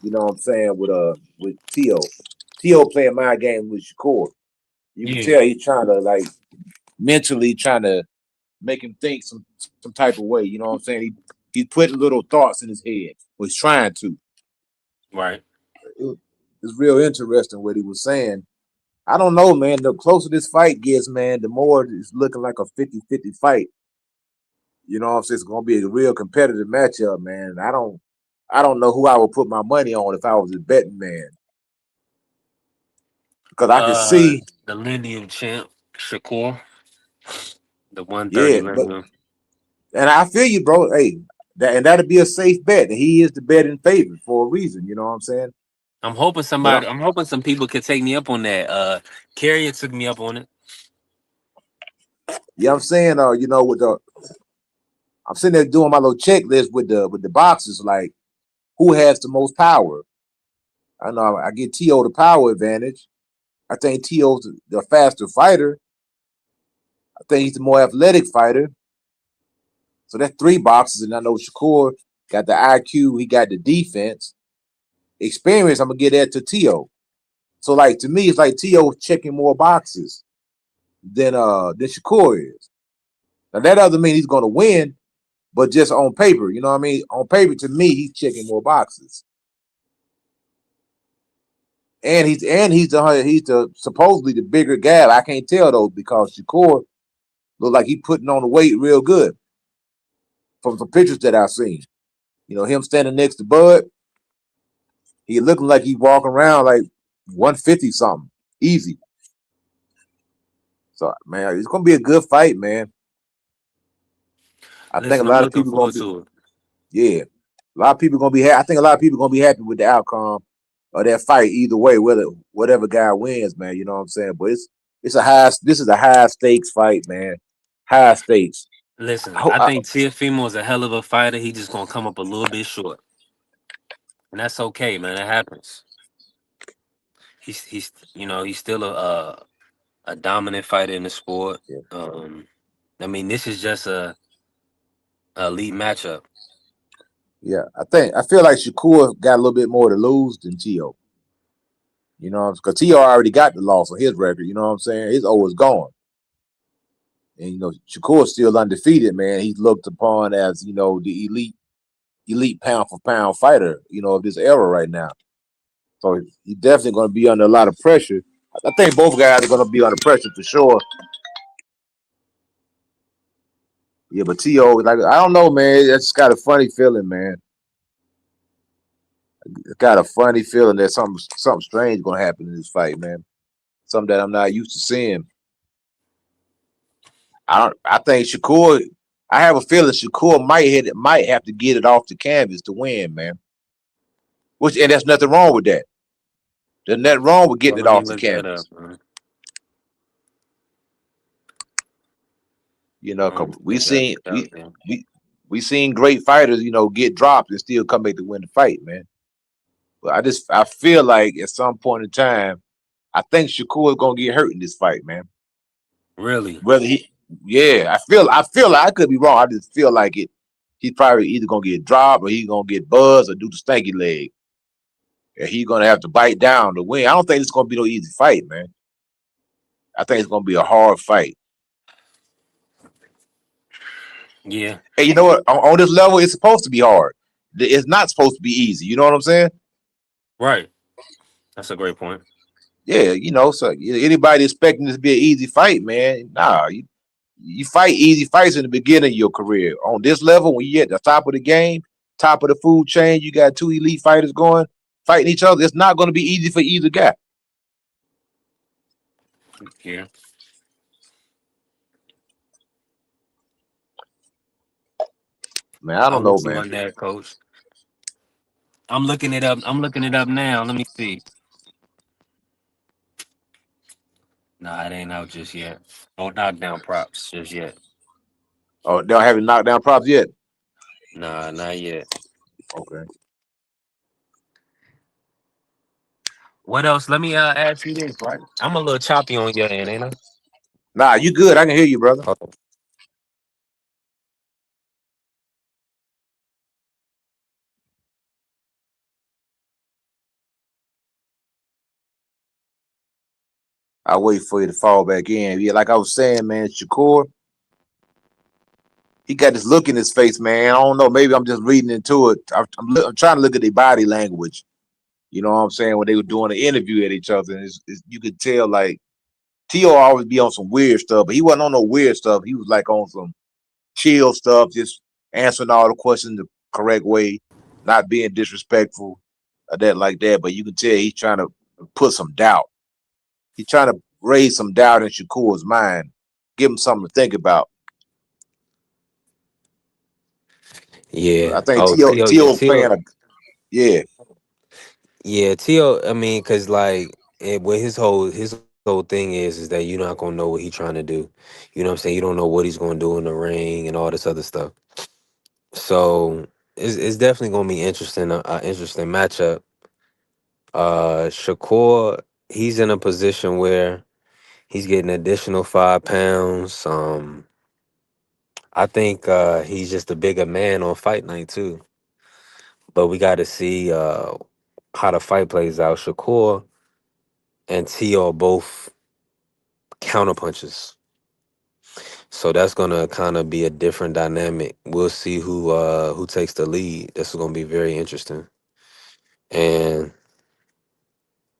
you know what I'm saying, with T.O. T.O. playing mind games with Shakur. You can tell he's trying to like mentally trying to make him think some type of way. You know what I'm saying? He's putting little thoughts in his head. Or he's trying to. Right. It's real interesting what he was saying. I don't know, man. The closer this fight gets, man, the more it's looking like a 50-50 fight. You know what I'm saying? It's gonna be a real competitive matchup, man. I don't know who I would put my money on if I was a betting man. Because I can see The lineal champ, Shakur. The 130 yeah, but lineal. and I feel you, bro. Hey, that'd be a safe bet. He is the betting favorite for a reason. You know what I'm saying? I'm hoping But I'm hoping some people could take me up on that. Carrier took me up on it. yeah, I'm saying, you know, I'm sitting there doing my little checklist with the boxes, like who has the most power. I know I get T.O. the power advantage. I think T.O.'s the faster fighter. I think he's the more athletic fighter. So that's three boxes, and I know Shakur got the IQ, he got the defense. Experience, I'm gonna get that to T.O. So like to me, it's like T.O. checking more boxes than Shakur is. Now that doesn't mean he's gonna win, but just on paper, you know what I mean? On paper, to me, he's checking more boxes. And he's the supposedly the bigger guy. I can't tell though because Shakur look like he putting on the weight real good from some pictures that I've seen. You know, him standing next to Bud, he looking like he's walking around like 150 something, easy. So man, it's gonna be a good fight, man. I think a Listen, I'm lot of looking people gonna forward be, to it. yeah, a lot of people gonna be. I think a lot of people gonna be happy with the outcome of that fight either way, whatever guy wins, man. You know what I'm saying? But this is a high stakes fight, man. High stakes. Listen, I think Tiafimo is a hell of a fighter. He just gonna come up a little bit short, and that's okay, man. It happens. he's he's still a dominant fighter in the sport. Yeah. I mean, this is just a elite matchup. Yeah, I feel like Shakur got a little bit more to lose than Tszyu. You know, because Tszyu already got the loss on his record. You know what I'm saying? His O is gone, and Shakur's still undefeated. Man, he's looked upon as the elite pound for pound fighter. Of this era right now. So he's definitely going to be under a lot of pressure. I think both guys are going to be under pressure for sure. Yeah, but Tszyu, like, I don't know, man. It's got a funny feeling, man. It's got a funny feeling that something strange going to happen in this fight, man. Something that I'm not used to seeing. I think Shakur. I have a feeling Shakur might have to get it off the canvas to win, man. And there's nothing wrong with that. There's nothing wrong with getting Well, it let me off the look that up, canvas. man. 'Cause we Think I seen get out there. we seen great fighters, get dropped and still come back to win the fight, man. But I feel like at some point in time, I think Shakur is gonna get hurt in this fight, man. Really? Yeah, I feel like I could be wrong. I just feel like it. He's probably either gonna get dropped or he's gonna get buzzed or do the stanky leg. And he's gonna have to bite down to win. I don't think it's gonna be no easy fight, man. I think it's gonna be a hard fight. Yeah. And you know what? On this level, it's supposed to be hard. It's not supposed to be easy. You know what I'm saying? Right. That's a great point. Yeah, so anybody expecting this to be an easy fight, man, nah, you fight easy fights in the beginning of your career. On this level, when you're at the top of the game, top of the food chain, you got two elite fighters fighting each other. It's not going to be easy for either guy. Yeah. Man, I don't know, with you man. on that, Coach. I'm looking it up. I'm looking it up now. Let me see. Nah, it ain't out just yet. No knockdown props just yet. Oh, they don't have any knockdown props yet? Nah, not yet. Okay. What else? Let me ask you this, right? I'm a little choppy on your end, ain't I? Nah, you good. I can hear you, brother. Oh. I'll wait for you to fall back in. Yeah, like I was saying, man, Shakur, he got this look in his face, man. I don't know. Maybe I'm just reading into it. I'm trying to look at their body language. You know what I'm saying? When they were doing an interview at each other, and you could tell, like, Tszyu always be on some weird stuff, but he wasn't on no weird stuff. He was like on some chill stuff, just answering all the questions the correct way, not being disrespectful or that like that. But you can tell he's trying to put some doubt. He's trying to raise some doubt in Shakur's mind, give him something to think about. Yeah. I think Oh, Tio's playing yeah. Yeah, Tio. I mean, cause like, what his whole thing is that you're not gonna know what he's trying to do. You know what I'm saying? You don't know what he's gonna do in the ring and all this other stuff. So it's definitely gonna be interesting. A interesting matchup. Shakur, he's in a position where he's getting additional 5 pounds. I think he's just a bigger man on fight night too. But we got to see how the fight plays out. Shakur and Tio are both counterpunches. So that's gonna kind of be a different dynamic. We'll see who takes the lead. This is gonna be very interesting. And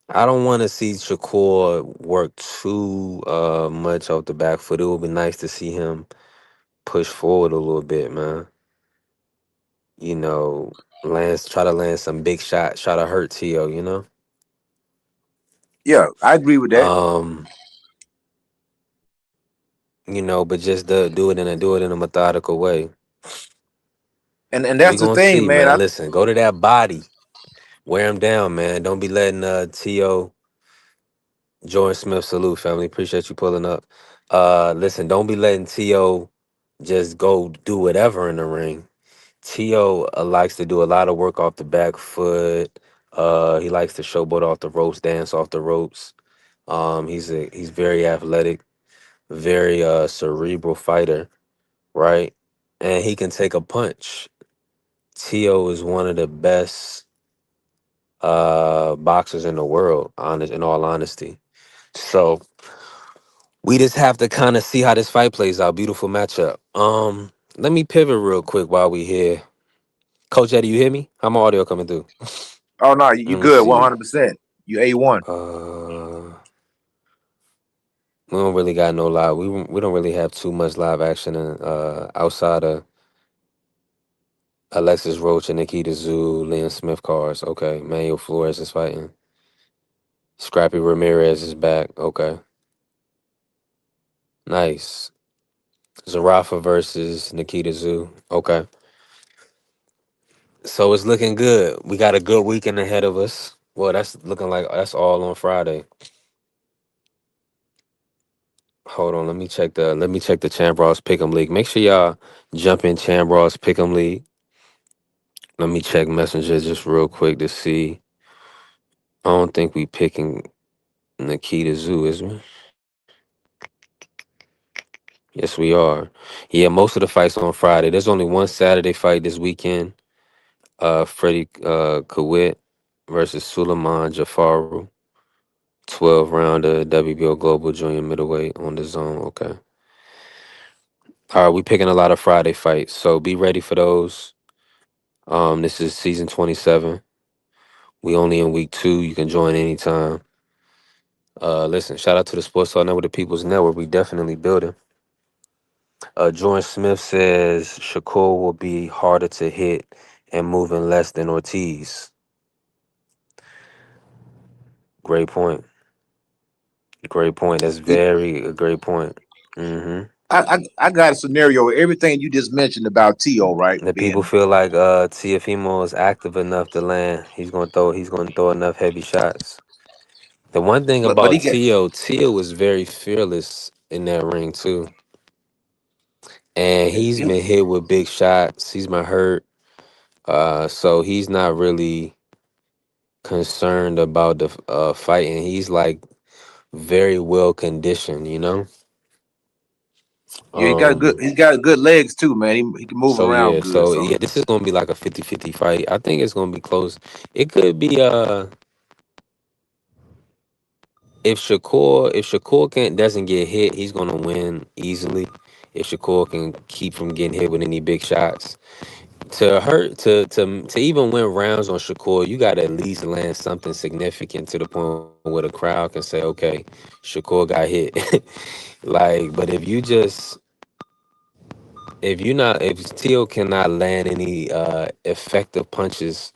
I don't want to see Shakur work too much off the back foot. It would be nice to see him push forward a little bit, man. Try to land some big shots, try to hurt Tio. Yeah, I agree with that. But just do it in a methodical way. And We that's the gonna thing, see, man. man. Listen, go to that body, wear him down, man. Don't be letting Tio. Jordan Smith, salute, family. Appreciate you pulling up. Listen, don't be letting Tio just go do whatever in the ring. Tio likes to do a lot of work off the back foot, He likes to showboat off the ropes, dance off the ropes. He's very athletic, very cerebral fighter, right? And he can take a punch. Tio is one of the best boxers in the world, in all honesty. So we just have to kind of see how this fight plays out. Beautiful matchup. Let me pivot real quick while we here. Coach Eddie, you hear me? How my audio coming through? Oh no, Let you me good, see. 100%. You A1. We don't really got no live. We don't really have too much live action outside of Alexis Roach and Nikita Zoo, Liam Smith cards. Okay, Manuel Flores is fighting. Scrappy Ramirez is back. Okay, nice. Zarafa versus Nikita Zoo. Okay, so it's looking good. We got a good weekend ahead of us. Well, that's looking like that's all on Friday. Hold on, let me check the Champ Ross Pick'em League. Make sure y'all jump in Champ Ross Pick'em League. Let me check Messenger just real quick to see. I don't think we picking Nikita Zoo, is we? Yes, we are. Yeah, most of the fights on Friday. There's only one Saturday fight this weekend. Freddie Kawit versus Suleiman Jafaru. 12 rounder WBO Global Junior Middleweight on the zone. Okay. All right, we picking a lot of Friday fights, so be ready for those. This is season 27. We only in week 2. You can join anytime. Listen, shout out to the Sports Talk Network, the People's Network. We definitely building. Jordan Smith says Shakur will be harder to hit and moving less than Ortiz. Great point. Great point. That's very a great point. I got a scenario. Everything you just mentioned about T.O., right? The people feel like Tiafimo is active enough to land. He's gonna throw enough heavy shots. The one thing but about he get Tio is very fearless in that ring too. And he's been hit with big shots. He's been hurt. So he's not really concerned about the fighting. He's like very well conditioned, you know. yeah, he's got good legs too, man. He can move So around yeah, good. so So yeah, this is gonna be like a 50-50 fight. I think it's gonna be close. It could be if Shakur doesn't get hit, he's gonna win easily. If Shakur can keep from getting hit with any big shots. To even win rounds on Shakur, you gotta at least land something significant to the point where the crowd can say, okay, Shakur got hit. Like, but if Tio cannot land any effective punches,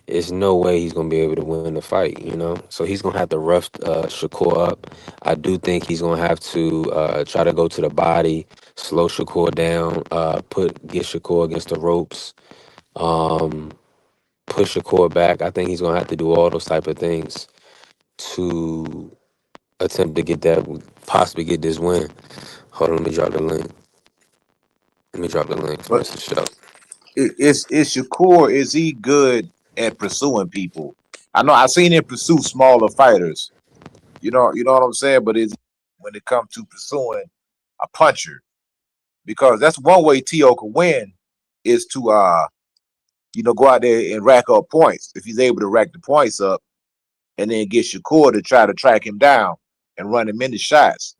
there's no way he's gonna be able to win the fight, you know. So he's gonna have to rough Shakur up. I do think he's gonna have to try to go to the body, slow Shakur down, get Shakur against the ropes, push Shakur back. I think he's gonna have to do all those type of things to attempt to possibly get this win. Hold on, let me drop the link. Let me drop the link for but Mr. Show. is Shakur, is he good at pursuing people? I know I've seen him pursue smaller fighters. You know what I'm saying? But is when it comes to pursuing a puncher, because that's one way T.O. can win is to go out there and rack up points. If he's able to rack the points up and then get Shakur to try to track him down and run him into shots.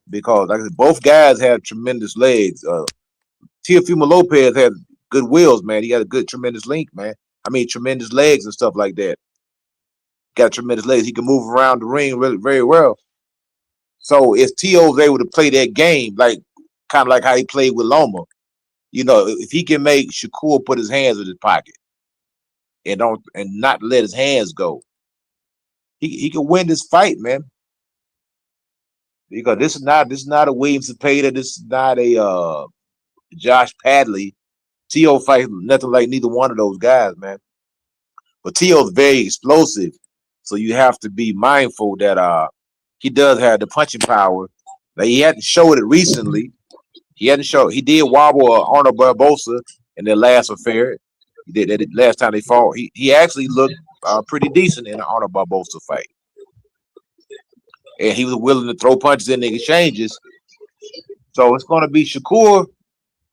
Because like I said, both guys have tremendous legs. Teofimo Lopez has good wheels, man. He got a good, tremendous link, man. I mean, tremendous legs and stuff like that. Got tremendous legs. He can move around the ring really very well. So if T.O.'s able to play that game, like kind of like how he played with Loma, if he can make Shakur put his hands in his pocket and not let his hands go, he can win this fight, man. Because this is not a Williams Cepeda. This is not a Josh Padley. T.O. fight nothing like neither one of those guys, man. But T.O.'s very explosive, so you have to be mindful that he does have the punching power. Like he hadn't showed it recently. He did wobble Arnold Barbosa in their last affair. He did that last time they fought. He actually looked pretty decent in the Honor Barbosa fight, and he was willing to throw punches in the exchanges. So it's going to be Shakur.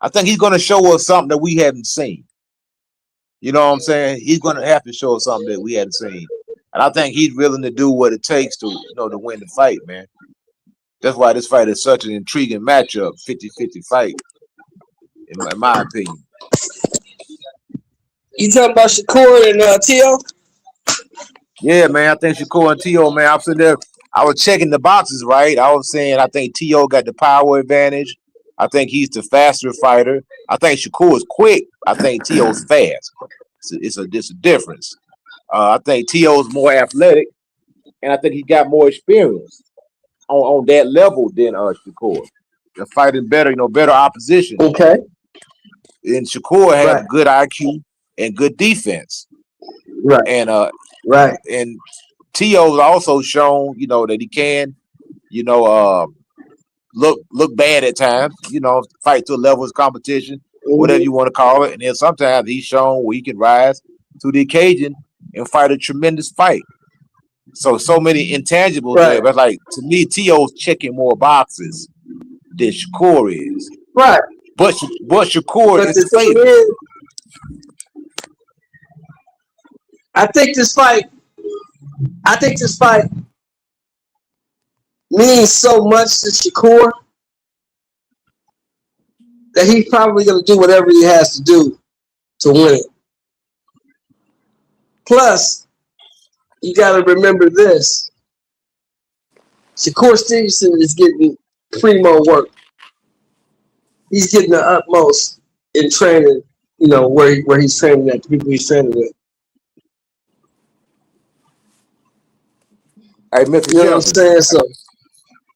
I think he's going to show us something that we haven't seen. You know what I'm saying? He's going to have to show us something that we hadn't seen, and I think he's willing to do what it takes to to win the fight, man. That's why this fight is such an intriguing matchup, 50-50 fight, in my opinion. You talking about Shakur and Tszyu? Yeah, man. I think Shakur and Tszyu, man. I'm sitting there. I was checking the boxes, right? I was saying I think Tszyu got the power advantage. I think he's the faster fighter. I think Shakur is quick. I think Tszyu fast. It's a difference. I think Tszyu is more athletic, and I think he got more experience on that level than Shakur. They're fighting better, better opposition. Okay. And Shakur has good IQ and good defense. Right. And right. And Tszyu also shown, that he can, look bad at times, fight to a level of competition, whatever you want to call it. And then sometimes he's shown where he can rise to the occasion and fight a tremendous fight. So many intangibles there. But like, to me, Tszyu's checking more boxes than Shakur is. Right. But Shakur is fatal. I think this fight means so much to Shakur that he's probably going to do whatever he has to do to win it. Plus, you got to remember this. Shakur Stevenson is getting primo work. He's getting the utmost in training, where he's training at, the people he's training with. Hey, Mr. You know what I'm saying? So,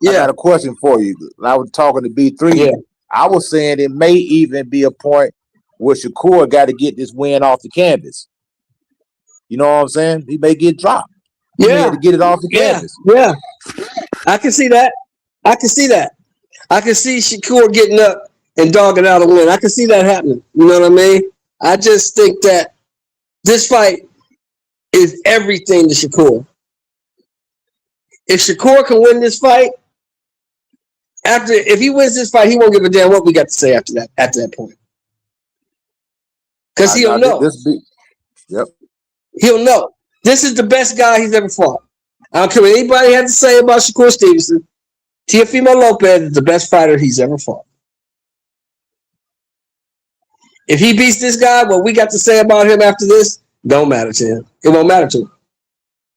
I got a question for you. When I was talking to B3, I was saying it may even be a point where Shakur got to get this win off the canvas. You know what I'm saying? He may get dropped. He had to get it off the canvas. Yeah. I can see that. I can see Shakur getting up and dogging out a win. I can see that happening. You know what I mean? I just think that this fight is everything to Shakur. If Shakur can win this fight, if he wins this fight, he won't give a damn what we got to say after that point. Because he'll know. Yep. He'll know. This is the best guy he's ever fought. I don't care what anybody had to say about Shakur Stevenson. Teofimo Lopez is the best fighter he's ever fought. If he beats this guy, what we got to say about him after this don't matter to him. It won't matter to him.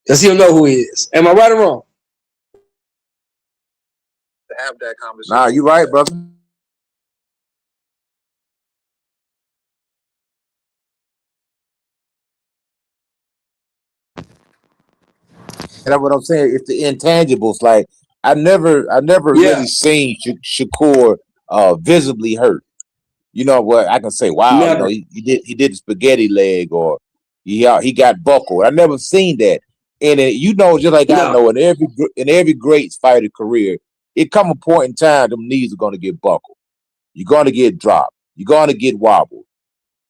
Because he'll know who he is. Am I right or wrong? To have that conversation. Nah, you right, brother. And that's what I'm saying. It's the intangibles. Like I never really seen Shakur visibly hurt. You know what? I can say, wow, he did the spaghetti leg, or he got buckled. I never seen that. And just like I know, in every great fighter career, it come a point in time them knees are gonna get buckled. You're gonna get dropped. You're gonna get wobbled.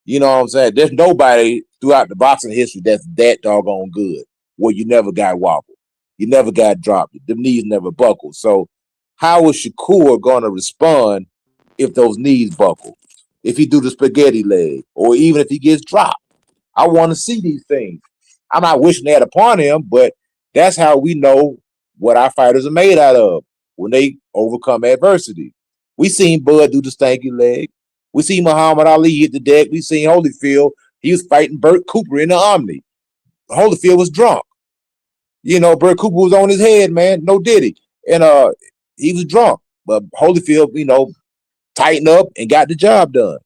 You know what I'm saying? There's nobody throughout the boxing history that's that doggone good where you never got wobbled. You never got dropped. The knees never buckled. So how is Shakur gonna respond if those knees buckle? If he do the spaghetti leg, or even if he gets dropped? I want to see these things. I'm not wishing that upon him, but that's how we know what our fighters are made out of when they overcome adversity. We seen Bud do the stanky leg. We seen Muhammad Ali hit the deck. We seen Holyfield. He was fighting Burt Cooper in the Omni. Holyfield was drunk. Burt Cooper was on his head, man. No diddy. And he was drunk. But Holyfield, tightened up and got the job done.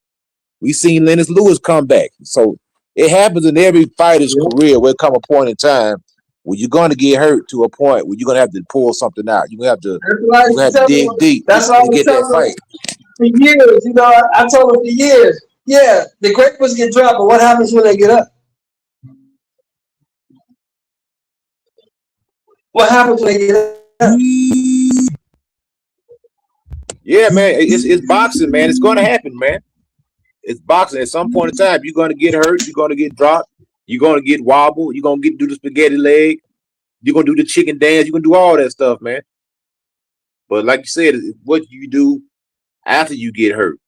We seen Lennox Lewis come back. So it happens in every fighter's career where it come a point in time where you're going to get hurt to a point where you're going to have to pull something out. You're going to have to dig deep to get that fight. For years, I told him for years, the great ones get dropped, but what happens when they get up? What happens when they get up? Yeah, man, it's boxing, man. It's going to happen, man. It's boxing. At some point in time, you're going to get hurt. You're going to get dropped. You're gonna get wobble. You're gonna do the spaghetti leg. You're gonna do the chicken dance. You're gonna do all that stuff, man. But like you said, what do you do after you get hurt?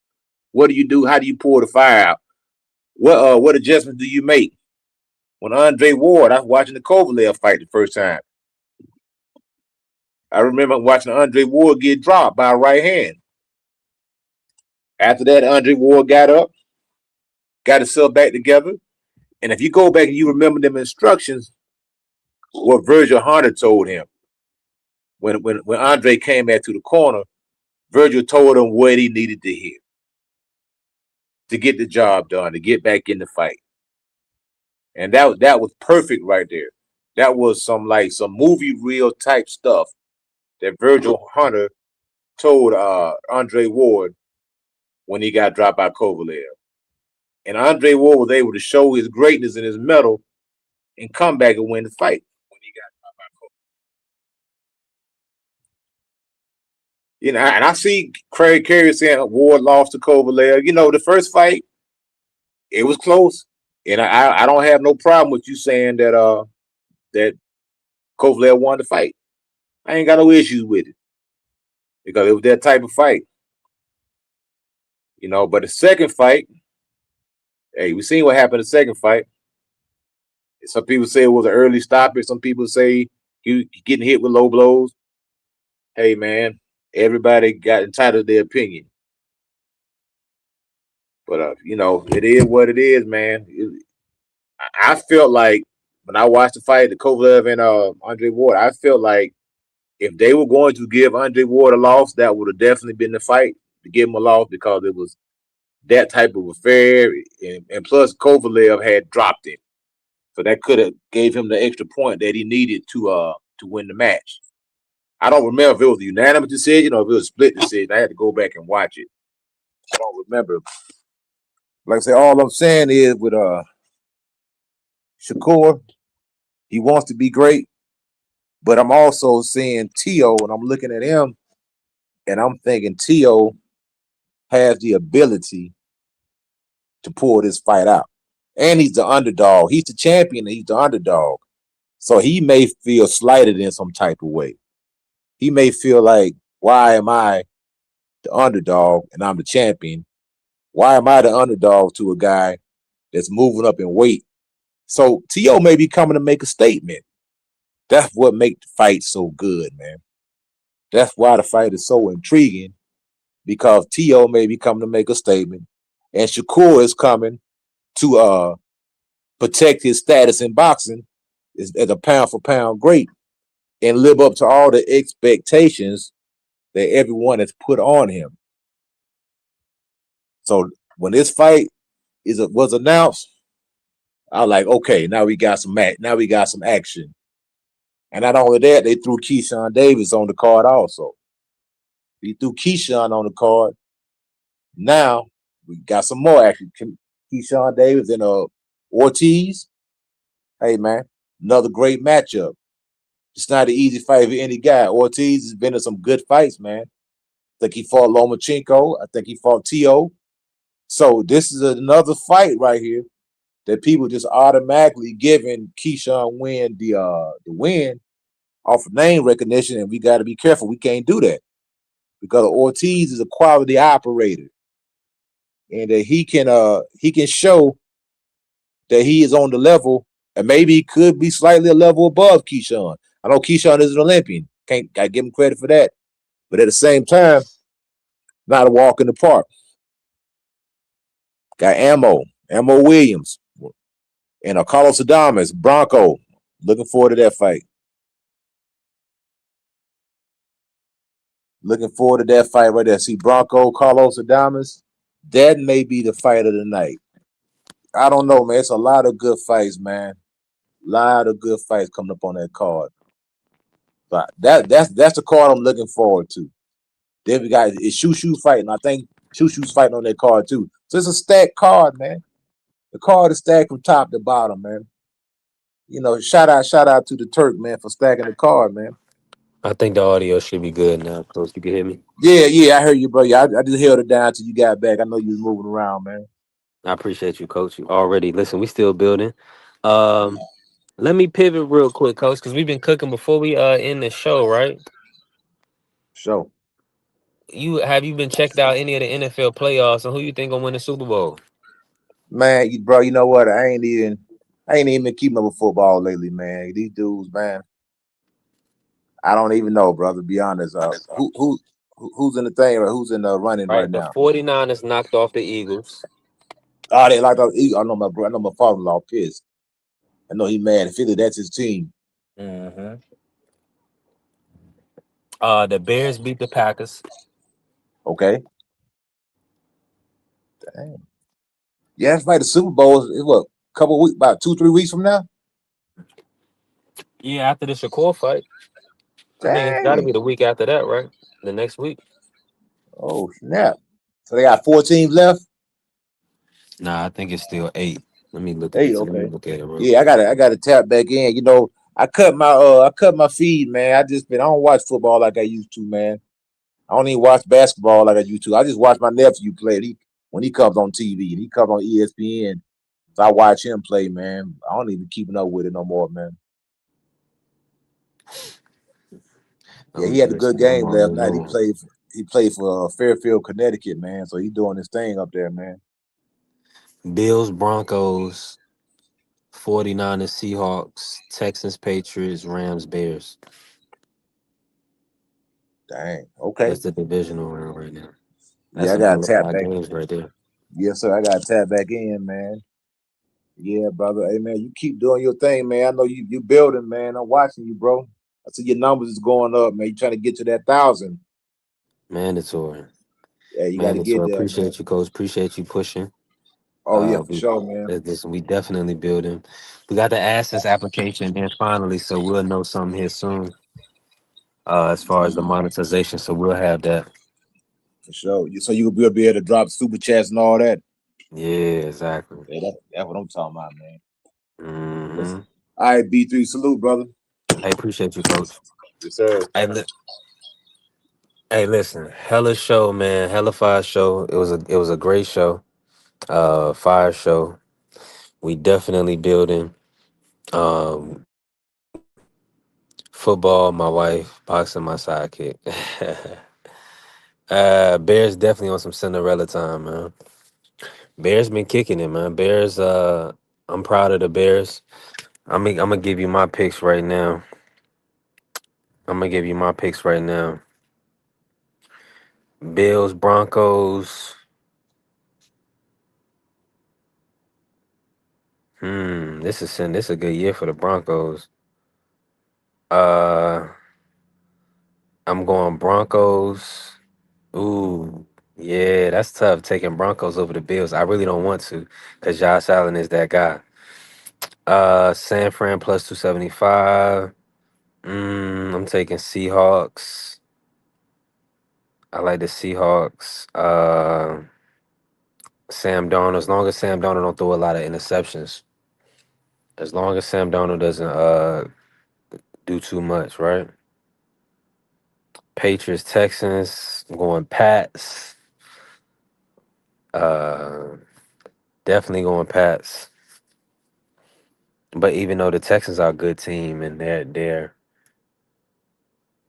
What do you do? How do you pour the fire out? What adjustments do you make? When Andre Ward, I was watching the Kovalev fight the first time. I remember watching Andre Ward get dropped by a right hand. After that, Andre Ward got up, got himself back together. And if you go back and you remember them instructions, what Virgil Hunter told him when Andre came back to the corner, Virgil told him what he needed to hear to get the job done, to get back in the fight. And that was perfect right there. That was some movie reel type stuff that Virgil Hunter told Andre Ward when he got dropped by Kovalev. And Andre Ward was able to show his greatness and his mettle and come back and win the fight when he got dropped by Kovalev. You know, and I see Craig Carey saying Ward lost to Kovalev. You know, the first fight, it was close. And I don't have no problem with you saying that that Kovalev won the fight. I ain't got no issues with it because it was that type of fight. You know, but the second fight, hey, we seen what happened in the second fight. Some people say it was an early stoppage. Some people say he getting hit with low blows. Hey, man, everybody got entitled to their opinion. But, you know, it is what it is, man. I felt like when I watched the fight, the Kovalev and Andre Ward, I felt like if they were going to give Andre Ward a loss, that would have definitely been the fight to give him a loss because it was that type of affair. And plus, Kovalev had dropped him. So that could have gave him the extra point that he needed to win the match. I don't remember if it was a unanimous decision or if it was a split decision. I had to go back and watch it. I don't remember. Like I said, all I'm saying is with Shakur, he wants to be great, but I'm also seeing Tszyu, and I'm looking at him, and I'm thinking Tszyu has the ability to pull this fight out. And he's the underdog. He's the champion, and he's the underdog. So he may feel slighted in some type of way. He may feel like, why am I the underdog and I'm the champion? Why am I the underdog to a guy that's moving up in weight? So Tszyu may be coming to make a statement. That's what makes the fight so good, man. That's why the fight is so intriguing, because Tszyu may be coming to make a statement, and Shakur is coming to protect his status in boxing as a pound for pound great and live up to all the expectations that everyone has put on him. So when this fight was announced, I was like, okay, now we got some action. And not only that, they threw Keyshawn Davis on the card also. He threw Keyshawn on the card. Now we got some more action. Keyshawn Davis and Ortiz. Hey, man, another great matchup. It's not an easy fight for any guy. Ortiz has been in some good fights, man. I think he fought Lomachenko. I think he fought Tszyu. So this is another fight right here that people just automatically giving Keyshawn win the win off of name recognition, and we got to be careful. We can't do that because Ortiz is a quality operator, and that he can show that he is on the level, and maybe he could be slightly a level above Keyshawn. I know Keyshawn is an Olympian. Gotta give him credit for that. But at the same time, not a walk in the park. Got Ammo Williams, and Carlos Adames, Bronco. Looking forward to that fight. Looking forward to that fight right there. See Bronco, Carlos Adames. That may be the fight of the night. I don't know, man. It's a lot of good fights, man. A lot of good fights coming up on that card. But that's the card I'm looking forward to. Then we got Tszyu fighting. I think Tszyu's fighting on that card too. So it's a stacked card, man. The card is stacked from top to bottom, man. You know, shout out to the Turk, man, for stacking the card, man. I think the audio should be good now, Coach. You can hear me? Yeah, I heard you, bro. Yeah, I just held it down till you got back. I know you was moving around, man. I appreciate you, Coach. You already listen. We still building. Um, let me pivot real quick, coach, because we've been cooking before we end the show, right? So, You been checked out any of the NFL playoffs, and who you think gonna win the Super Bowl? man, bro, you know what? I ain't even been keeping up with football lately, man. These dudes, man, I don't even know, brother. To be honest, who's in the thing or who's in the running right Right, the now? 49ers knocked off the Eagles. Oh, they like I know my bro. I know my father-in-law pissed. I know he mad. Philly, that's his team. Mm-hmm. The Bears beat the Packers. Okay. Dang. Yeah, it's like the Super Bowl is what, couple weeks, about 2-3 weeks from now. Yeah, after the Shakur fight. I think it's got to Dang. be the week after that, right? The next week. Oh snap! So they got 4 teams left. Nah, I think it's still 8. Let me look at Hey, this. Let me okay. look at it real Yeah, quick. I gotta tap back in. You know, I cut my feed, man. I don't watch football like I used to, man. I don't even watch basketball like I used to. I just watch my nephew play. When he comes on TV and he comes on ESPN, so I watch him play, man. I don't even keeping up with it no more, man. Yeah, he had a good Listen, I'm game on last the night. road. He played for Fairfield, Connecticut, man. So he doing his thing up there, man. Bills, Broncos, 49ers, Seahawks, Texans, Patriots, Rams, Bears. Dang. Okay. That's the divisional round right now. That's Yeah, I some gotta bona tap fide back. games right there. Yes, sir. I gotta tap back in, man. Yeah, brother. Hey, man, you keep doing your thing, man. I know you building, man. I'm watching you, bro. I see your numbers is going up, man. You trying to get to that 1,000. Mandatory. Yeah, you got to get Mandatory. there, man. Appreciate you, coach. Appreciate you pushing. Oh yeah, for We sure, man. we definitely building. We got the ASIS application in finally, so we'll know something here soon. As far as the monetization, so we'll have that. For sure. So you'll be able to drop super chats and all that. Yeah, exactly. Yeah, that's what I'm talking about, man. Mm-hmm. Listen. All right, B3, salute, brother. I appreciate you, coach. Yes, sir. Hey, listen, hella show, man, hella fire show. It was a great show, fire show. We definitely building. Um, Football, my wife, boxing, my sidekick. Bears definitely on some Cinderella time, man. Bears been kicking it, man. Bears, I'm proud of the Bears. I'm gonna give you my picks right now. I'm gonna give you my picks right now. Bills, Broncos. This is a good year for the Broncos. Uh, I'm going Broncos. Ooh, yeah, that's tough taking Broncos over the Bills. I really don't want to, because Josh Allen is that guy. San Fran plus 275. I'm taking Seahawks. I like the Seahawks. Sam Darnold. As long as Sam Darnold don't throw a lot of interceptions. As long as Sam Darnold doesn't do too much, right? Patriots, Texans. I'm going Pats. Uh, Definitely going Pats. But even though the Texans are a good team and they're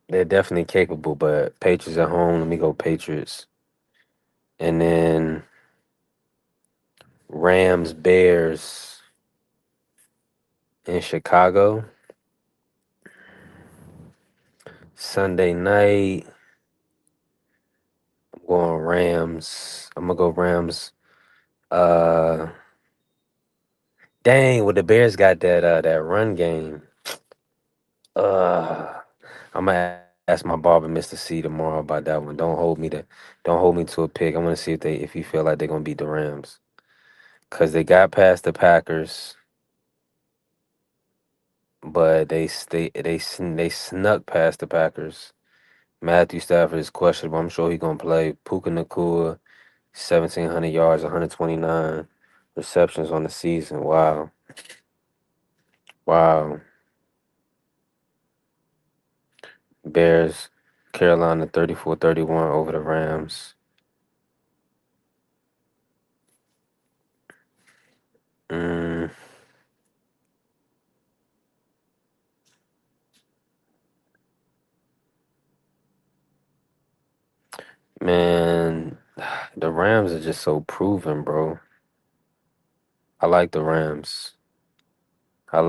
definitely capable, but Patriots at home. Let me go Patriots. And then Rams, Bears in Chicago. Sunday night, I'm going Rams. I'm gonna go Rams. Uh Dang, well the Bears got that run game. Uh I'm gonna ask my barber, Mr. C, tomorrow about that one. Don't hold me to a pick. I wanna see if you feel like they're gonna beat the Rams. Cause they got past the Packers, but they snuck past the Packers. Matthew Stafford is questionable. I'm sure he's gonna play. Puka Nakua, 1,700 yards, 129 receptions on the season. Wow, wow. Bears, Carolina, 34-31 over the Rams. Mm, Man, the Rams are just so proven, bro. I like the Rams.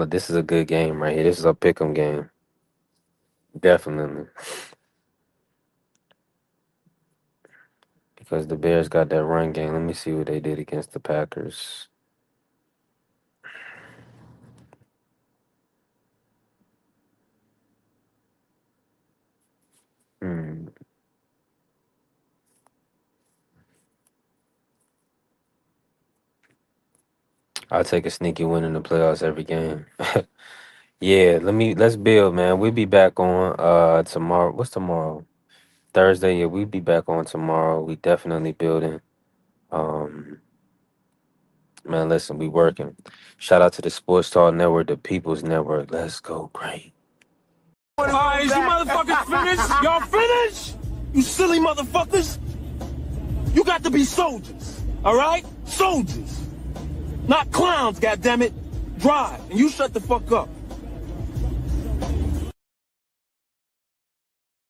This is a good game right here. This is a pick'em game. Definitely. Because the Bears got that run game. Let me see what they did against the Packers. I'll take a sneaky win in the playoffs every game. Yeah, let's build, man. We'll be back on tomorrow. What's tomorrow? Thursday. Yeah, we'll be back on tomorrow. We definitely building. Man, listen, we working. Shout out to the Sports Talk Network, the People's Network. Let's go, great. All right, is you motherfuckers finished? Y'all finished? You silly motherfuckers. You got to be soldiers, all right? Soldiers. Not clowns, goddammit. Drive, and you shut the fuck up.